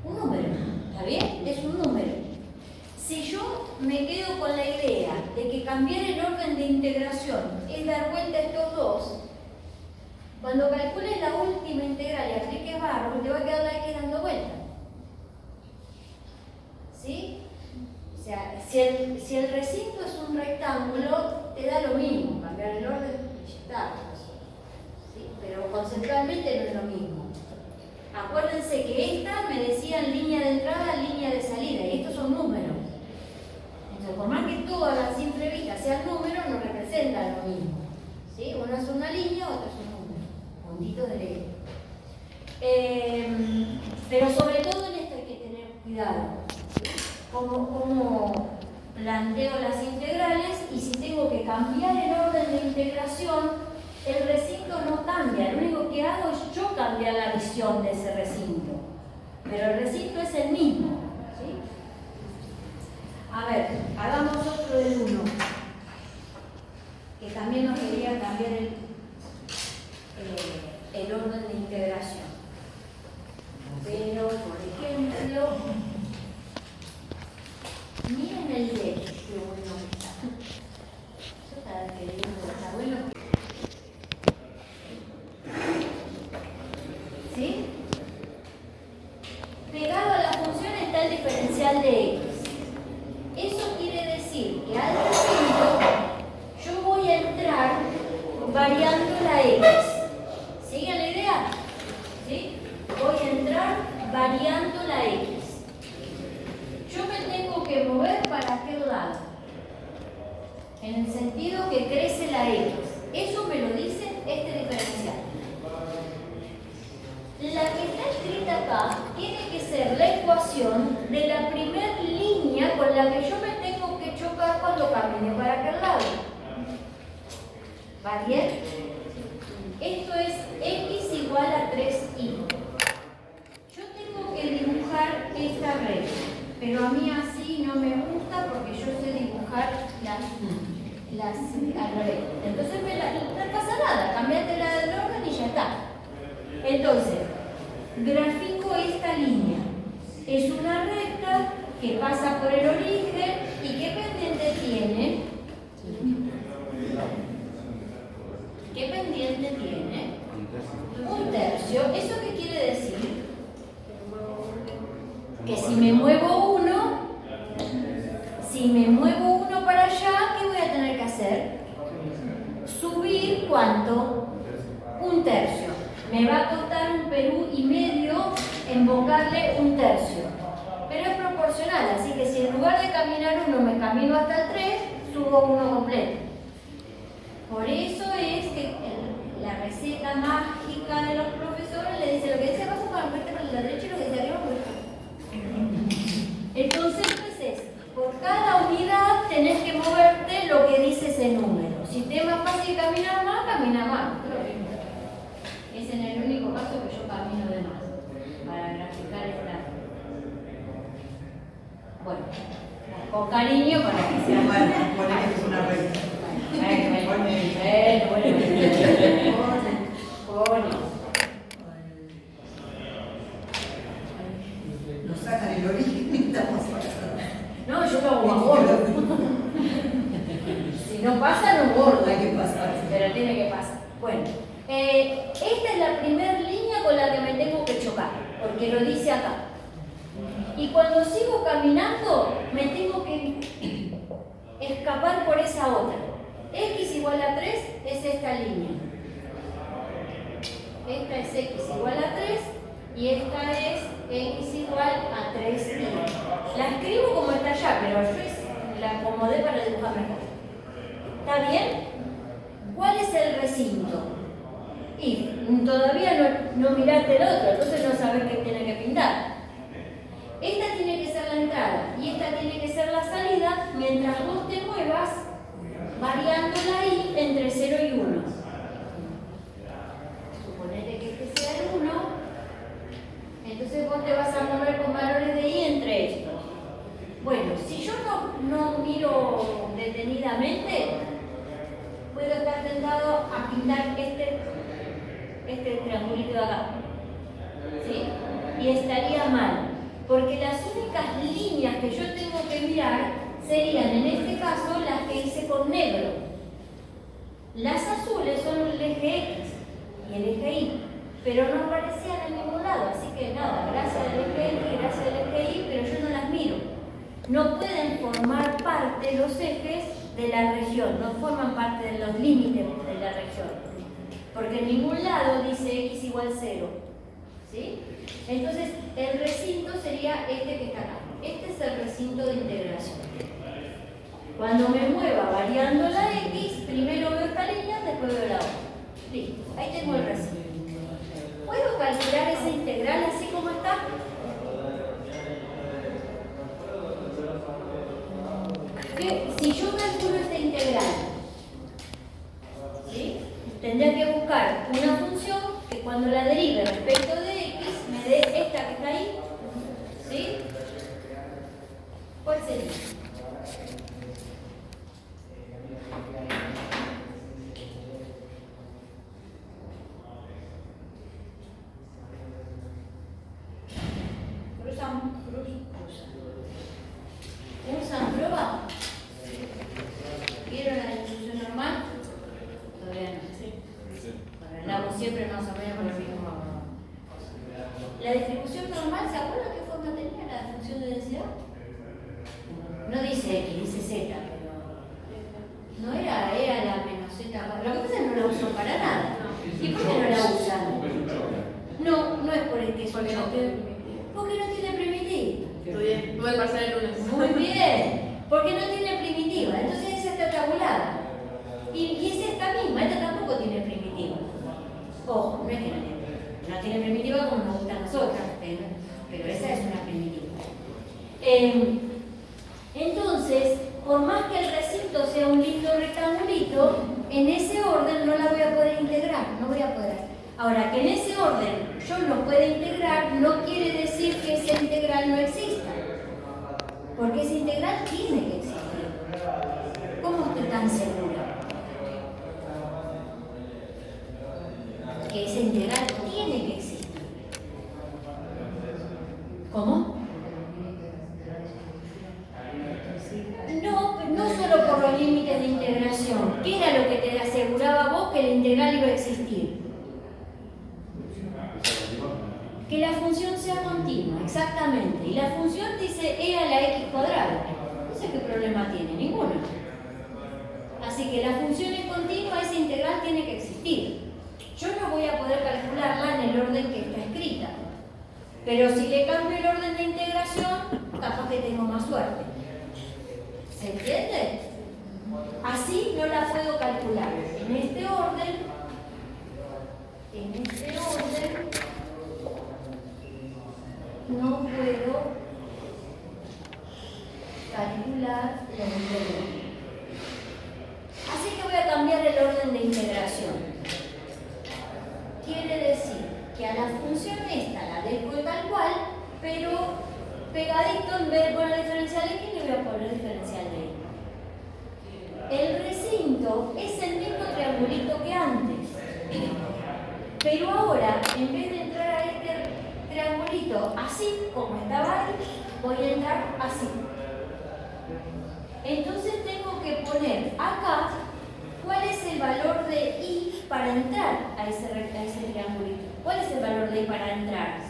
Un número, ¿está bien? Es un número. Si yo me quedo con la idea de que cambiar el orden de integración es dar vuelta a estos dos, cuando calcules la última integral y apliques barro, te va a quedar la x dando vuelta. ¿Sí? O sea, si el recinto es un rectángulo, te da lo mismo, cambiar el orden y ya está. ¿Sí? Pero conceptualmente no es lo mismo. Acuérdense que esta me decían línea de entrada, línea de salida, y estos son números. Entonces, por más que todas las simple vista sean números, no representan lo mismo. ¿Sí? Una es una línea, otra es un número. Puntitos de letra. Pero sobre todo en esto hay que tener cuidado. Cómo planteo las integrales, y si tengo que cambiar el orden de integración, el recinto no cambia. Lo único que hago es yo cambiar la visión de ese recinto. Pero el recinto es el mismo. ¿Sí? A ver, hagamos otro del 1. Que también nos quería cambiar el orden de integración. Pero, por ejemplo, miren el D, qué bueno que está. Yo estaba queriendo, está bueno. ¿Sí? Pegado a la función está el diferencial de x. Eso quiere decir que al recinto yo voy a entrar variando la x. ¿Siguen la idea? ¿Sí? Voy a entrar variando la x. Yo me tengo que mover para aquel lado, en el sentido que crece la x. Eso me lo dice este diferencial. La que está escrita acá tiene que ser la ecuación de la primera línea con la que yo me tengo que chocar cuando camine para aquel lado. ¿Va bien? Esto es x igual a 3y. Yo tengo que dibujar esta regla, pero a mí así no me gusta porque yo sé dibujar las al revés. Entonces no pasa nada, cambiátela del orden y ya está. Entonces, grafico esta línea. Es una recta que pasa por el origen y ¿qué pendiente tiene? ¿Qué pendiente tiene? Un tercio. ¿Eso qué quiere decir? Que si me muevo uno para allá, ¿qué voy a tener que hacer? Subir, ¿cuánto? Un tercio. Me va a costar 1,5 Perú embocarle un tercio. Pero es proporcional, así que si en lugar de caminar uno me camino hasta el 3, subo uno completo. Por eso es que la receta mágica de los profesores le dice lo que dice abajo para moverte para la derecha y lo que dice arriba el concepto es ese. Por cada unidad tenés que moverte lo que dice ese número. Si te es más fácil caminar más, camina más. Es en el único caso que yo camino de más para graficar esta. Bueno, con cariño para que sea. Bueno, pone que es una recta. Nos sacan el origen y estamos pasando. No, yo lo hago más gordo. Si no pasa, no gordo. Hay que pasar. Pero tiene que pasar. Bueno, esta es la primera línea con la que me tengo que chocar, porque lo dice acá. Y cuando sigo caminando, me tengo que escapar por esa otra. X igual a 3 es esta línea. Esta es X igual a 3 y esta es X igual a 3y. La escribo como está allá, pero yo la acomodé para dibujar mejor. ¿Está bien? ¿Cuál es el recinto? Y todavía no miraste el otro, entonces no sabes qué tiene que pintar. Esta tiene que ser la entrada y esta tiene que ser la salida. Mientras vos te muevas, variando la y entre 0 y 1. Suponete que este sea el 1, entonces vos te vas a mover con valores de y entre estos. Bueno, si yo no miro detenidamente, puedo estar tentado a pintar este triangulito de acá, ¿sí? Y estaría mal, porque las únicas líneas que yo tengo que mirar serían en este caso las que hice con negro. Las azules son el eje X y el eje Y, pero no aparecían en ningún lado, así que nada, gracias al eje X, gracias al eje Y, pero yo no las miro. No pueden formar parte los ejes de la región, no forman parte de los límites de la región, porque en ningún lado dice X igual 0, ¿sí? Entonces, el recinto sería este que está acá. Este es el recinto de integración. Cuando me mueva variando la X, primero veo esta línea, después veo la otra. Listo, ahí tengo el recinto. ¿Puedo calcular esa integral así como está? Si yo calculo esta integral, ¿sí? Tendría que buscar una función que cuando la derive respecto de X me dé esta que está ahí, ¿sí? ¿Cuál sería? ¿Usan prueba? ¿Vieron la distribución normal? Todavía no. Bueno, la hago siempre más o menos con el mismo. La distribución normal, ¿se acuerdan qué forma tenía la función de densidad? No dice X, dice Z, pero no era la menos Z. Lo que pasa es que no la usan para nada. ¿Y por qué no la usan? No es por el que Porque no tiene primitiva. porque no tiene primitiva. Estudié, tuve que pasar el lunes. Muy bien, porque no tiene primitiva, entonces esa está tabulada. Y es esta misma, esta tampoco tiene primitiva. Ojo, no es que no tiene primitiva como nos gusta a nosotras, pero esa es una primitiva. Entonces, por más que el recinto sea un lindo rectangulito, en ese orden no la voy a poder integrar, no voy a poder. Ahora, que en ese orden yo lo pueda integrar, no quiere decir que esa integral no exista. Porque esa integral tiene que existir. ¿Cómo estoy tan segura? Que esa integral tiene que existir. ¿Cómo? No solo por los límites de integración. ¿Qué era lo que te aseguraba vos que la integral iba a existir? Que la función sea continua, exactamente. Y la función dice e a la x cuadrada. No sé qué problema tiene, ninguno. Así que la función es continua, esa integral tiene que existir. Yo no voy a poder calcularla en el orden que está escrita. Pero si le cambio el orden de integración, capaz que tengo más suerte. ¿Se entiende? Así no la puedo calcular. En este orden, no puedo calcular la integral. Así que voy a cambiar el orden de integración. Quiere decir que a la función esta la dejo tal cual, pero pegadito en vez de poner diferencial X le voy a poner diferencial de Y. El recinto es el mismo triangulito que antes. Pero ahora, en vez de entrar a este triangulito así, como estaba ahí, voy a entrar así. Entonces tengo que poner acá cuál es el valor de Y para entrar a ese triangulito. ¿Cuál es el valor de Y para entrar?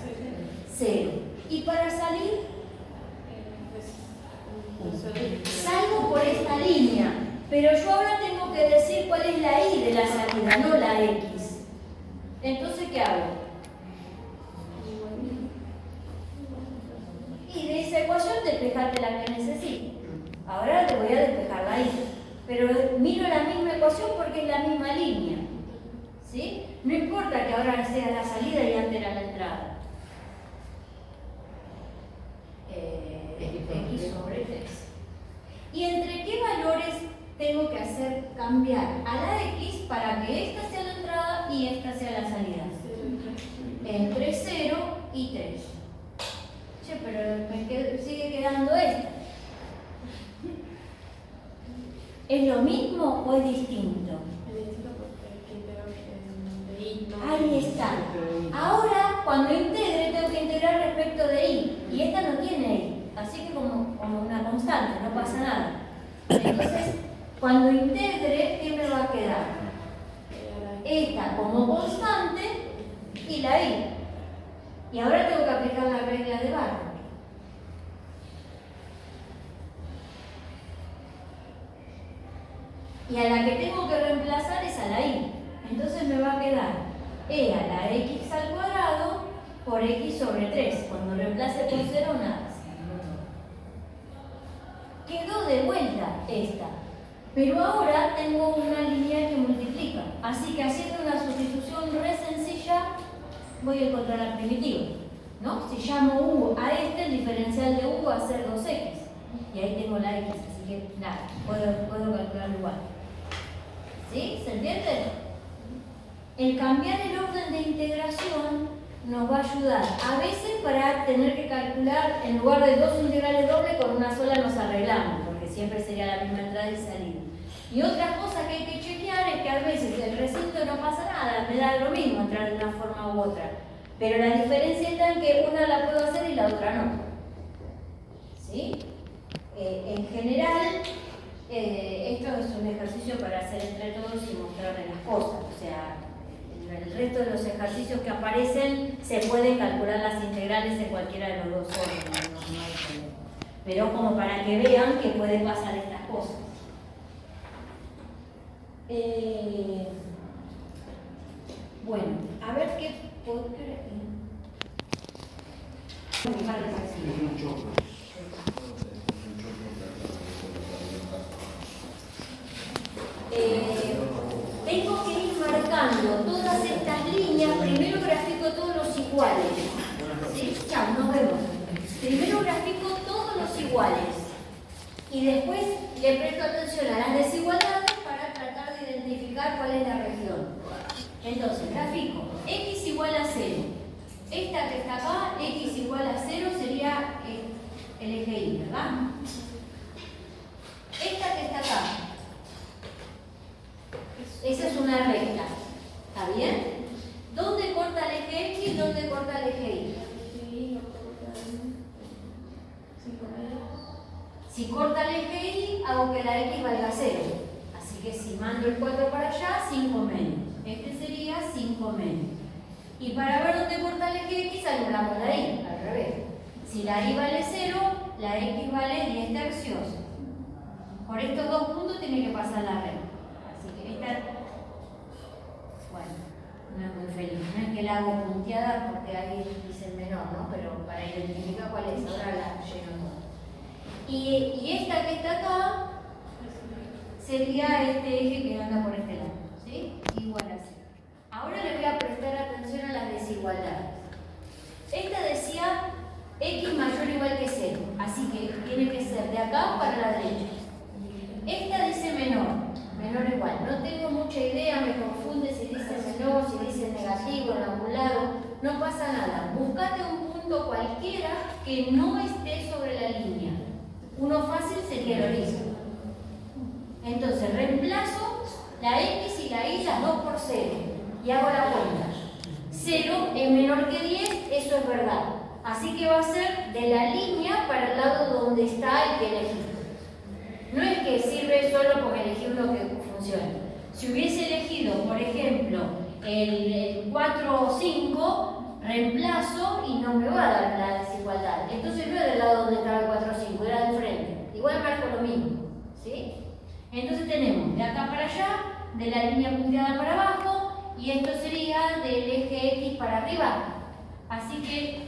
0. ¿Y para salir? Salgo por esta línea, pero yo ahora tengo que decir cuál es la Y de la salida, no la X. Entonces, ¿qué hago? Y de esa ecuación despejarte la que necesito. Ahora te voy a despejar la Y. Pero miro la misma ecuación porque es la misma línea. ¿Sí? No importa que ahora sea la salida y antes era la entrada. X sobre 3. ¿Y entre qué valores tengo que hacer cambiar a la X para que esta sea la entrada y esta sea la salida. Entre 0 y 3. Che, pero sigue quedando esta. ¿Es lo mismo o es distinto? Ahí está. Ahora, cuando integre, tengo que integrar respecto de y. Y esta no tiene y. Así que como una constante, no pasa nada. Entonces, cuando integre, ¿qué me va a quedar? Esta como constante y la y. Y ahora tengo que aplicar la regla de barra. Y a la que tengo que reemplazar es a la y. Entonces me va a quedar e a la x al cuadrado por x sobre 3. Cuando reemplace por 0, nada. Quedó de vuelta esta. Pero ahora tengo una línea que multiplica. Así que haciendo una sustitución re sencilla, voy a encontrar la primitiva, ¿no? Si llamo u a este, el diferencial de u va a ser 2x. Y ahí tengo la x, así que nada, puedo calcularlo igual. ¿Sí? ¿Se entiende? El cambiar el orden de integración nos va a ayudar a veces para tener que calcular, en lugar de dos integrales dobles, con una sola nos arreglamos, porque siempre sería la misma entrada y salida. Y otra cosa que hay que chequear es que a veces el recinto no pasa nada, me da lo mismo entrar de una forma u otra. Pero la diferencia está en que una la puedo hacer y la otra no. ¿Sí? En general, esto es un ejercicio para hacer entre todos y mostrarles las cosas. O sea, el resto de los ejercicios que aparecen se pueden calcular las integrales de cualquiera de los dos órdenes, no hay problema. Pero como para que vean que pueden pasar estas cosas. Bueno, a ver qué puedo creer. Tengo que ir marcando todas estas líneas. Primero grafico todos los iguales. ¿Sí? Chao, nos vemos. Primero grafico todos los iguales. Y después le presto atención a las desigualdades para tratar de identificar cuál es la región. Entonces, grafico x igual a 0. Esta que está acá, x igual a 0, sería el eje y, ¿verdad? Esta que está acá, esa es una recta. ¿Está bien? ¿Dónde corta el eje x y dónde corta el eje y? Si corta el eje y, hago que la x valga 0. Así que si mando el 4 para allá, 5 menos. Este sería 5 menos. Y para ver dónde corta el eje x, anulamos la y, al revés. Si la y vale 0, la x vale 10 tercios. Por estos dos puntos tiene que pasar la regla. Así que esta, bueno, no es muy feliz. No es que la hago punteada porque ahí dice el menor, ¿no? Pero para identificar cuál es, ahora la lleno toda. Y esta que está acá sería este eje que anda por este lado, ¿sí? Igual a 0. Ahora le voy a prestar atención a las desigualdades. Esta decía x mayor o igual que 0, así que tiene que ser de acá para la derecha. Esta dice menor o igual. No tengo mucha idea, me confunde si dice menor, si dice negativo, en algún lado. No pasa nada. Buscate un punto cualquiera que no esté sobre la línea. Uno fácil sería el origen. Entonces reemplazo la x y la y las dos por 0 y hago la cuenta. 0 es menor que 10, eso es verdad. Así que va a ser de la línea para el lado donde está el que elegí. No es que sirve solo porque elegí uno que funcione. Si hubiese elegido, por ejemplo, el 4 o 5, reemplazo y no me va a dar la desigualdad. Entonces no es del lado donde estaba el 4 o 5, era del frente. Igual marco lo mismo, ¿sí? Entonces tenemos de acá para allá, de la línea punteada para abajo, y esto sería del eje X para arriba. Así que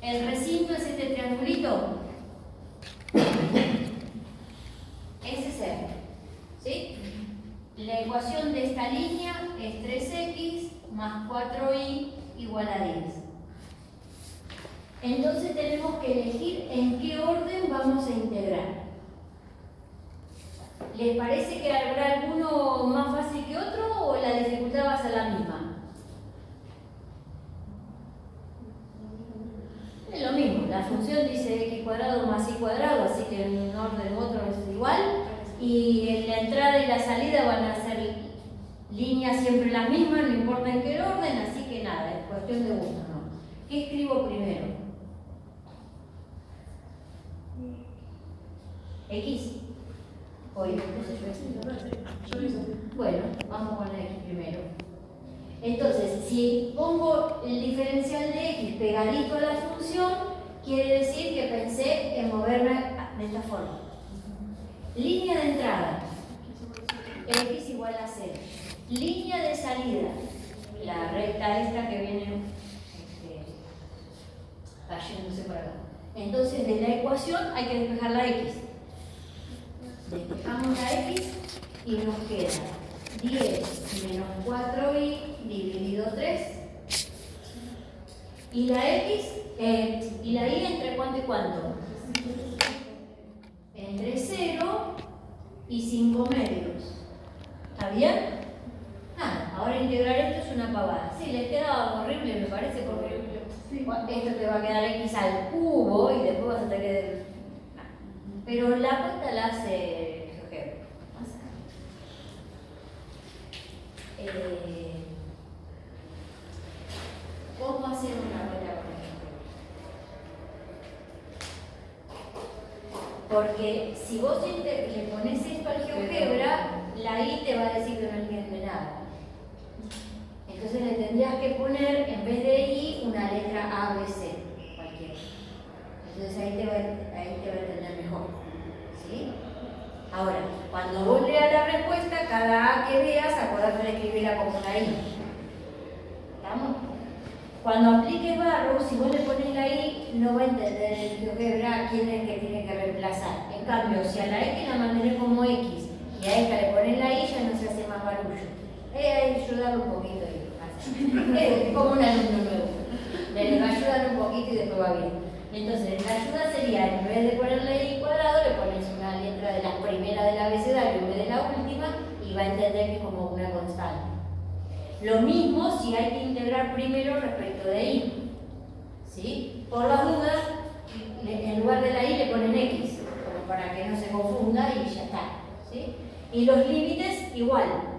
el recinto es este triangulito. Ese es R, ¿sí? La ecuación de esta línea es 3x más 4y igual a 10. Entonces tenemos que elegir en qué orden vamos a integrar. ¿Les parece que habrá alguno más fácil que otro o la dificultad va a ser la misma? Es lo mismo, la función dice x cuadrado más y cuadrado, así que en un orden u otro es igual. Y en la entrada y la salida van a ser líneas siempre las mismas, no importa en qué orden, así que nada, es cuestión de gusto, ¿no? ¿Qué escribo primero? X. Oye, no sé yo. Bueno, vamos con la X primero. Entonces, si pongo el diferencial de X pegadito a la función, quiere decir que pensé en moverme de esta forma. Línea de entrada, X igual a 0. Línea de salida, la recta esta que viene cayéndose por acá. Entonces, de la ecuación hay que despejar la X. Despejamos la X y nos queda 10 menos 4y dividido 3. Y la X, y la Y entre cuánto y cuánto? Entre 0 y 5 medios. ¿Está bien? Nada, ahora integrar esto es una pavada. Sí, les queda horrible, me parece, porque esto te va a quedar X al cubo y después vas a tener que... Pero la cuenta la hace GeoGebra. ¿Cómo hacer una cuenta con GeoGebra? Porque si vos le pones esto al GeoGebra, la I te va a decir que no entiende nada. Entonces le tendrías que poner, en vez de I, una letra A, B, C, cualquiera. Entonces ahí te va a entender mejor. ¿Sí? Ahora, cuando vos leas la respuesta, cada A que veas, acordate de escribirla como una I. ¿Estamos? Cuando apliques barro, si vos le pones la I, no va a entender el GeoGebra quién es el que tiene que reemplazar. En cambio, si a la X la mantenés como X y a esta le pones la I, ya no se hace más barullo. Ayudarlo un poquito y es como un alumno nuevo. Le va a ayudar un poquito y después va bien. Entonces, la ayuda sería, en vez de ponerle I cuadrado, le pones una letra de la primera del abecedario en vez de la última y va a entender que es como una constante. Lo mismo si hay que integrar primero respecto de I. ¿Sí? Por las dudas, en lugar de la I le ponen X, como para que no se confunda y ya está. ¿Sí? Y los límites igual.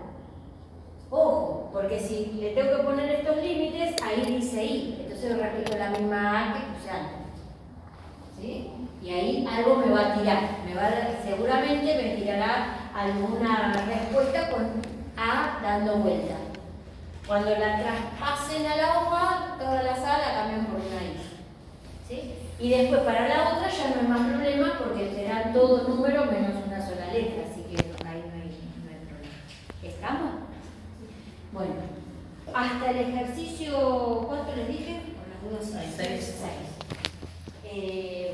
Ojo, porque si le tengo que poner estos límites, ahí dice I. Entonces repito la misma A que puse antes. ¿Sí? Y ahí algo me va a tirar. Seguramente me tirará alguna respuesta con A dando vuelta. Cuando la traspasen a la hoja, toda la sala cambian por una I. ¿Sí? Y después para la otra ya no hay más problema porque serán todos números menos una sola letra, así que ahí no hay problema. ¿Estamos? Bueno, hasta el ejercicio, ¿cuánto les dije? Por las dudas, 6.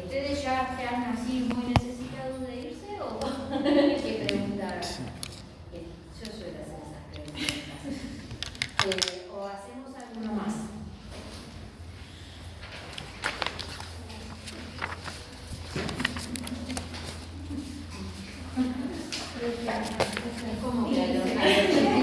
¿Ustedes ya están así muy necesitados de irse o hay que preguntar? Yo suelo hacer esas preguntas. ¿O hacemos alguno más? ¿Cómo que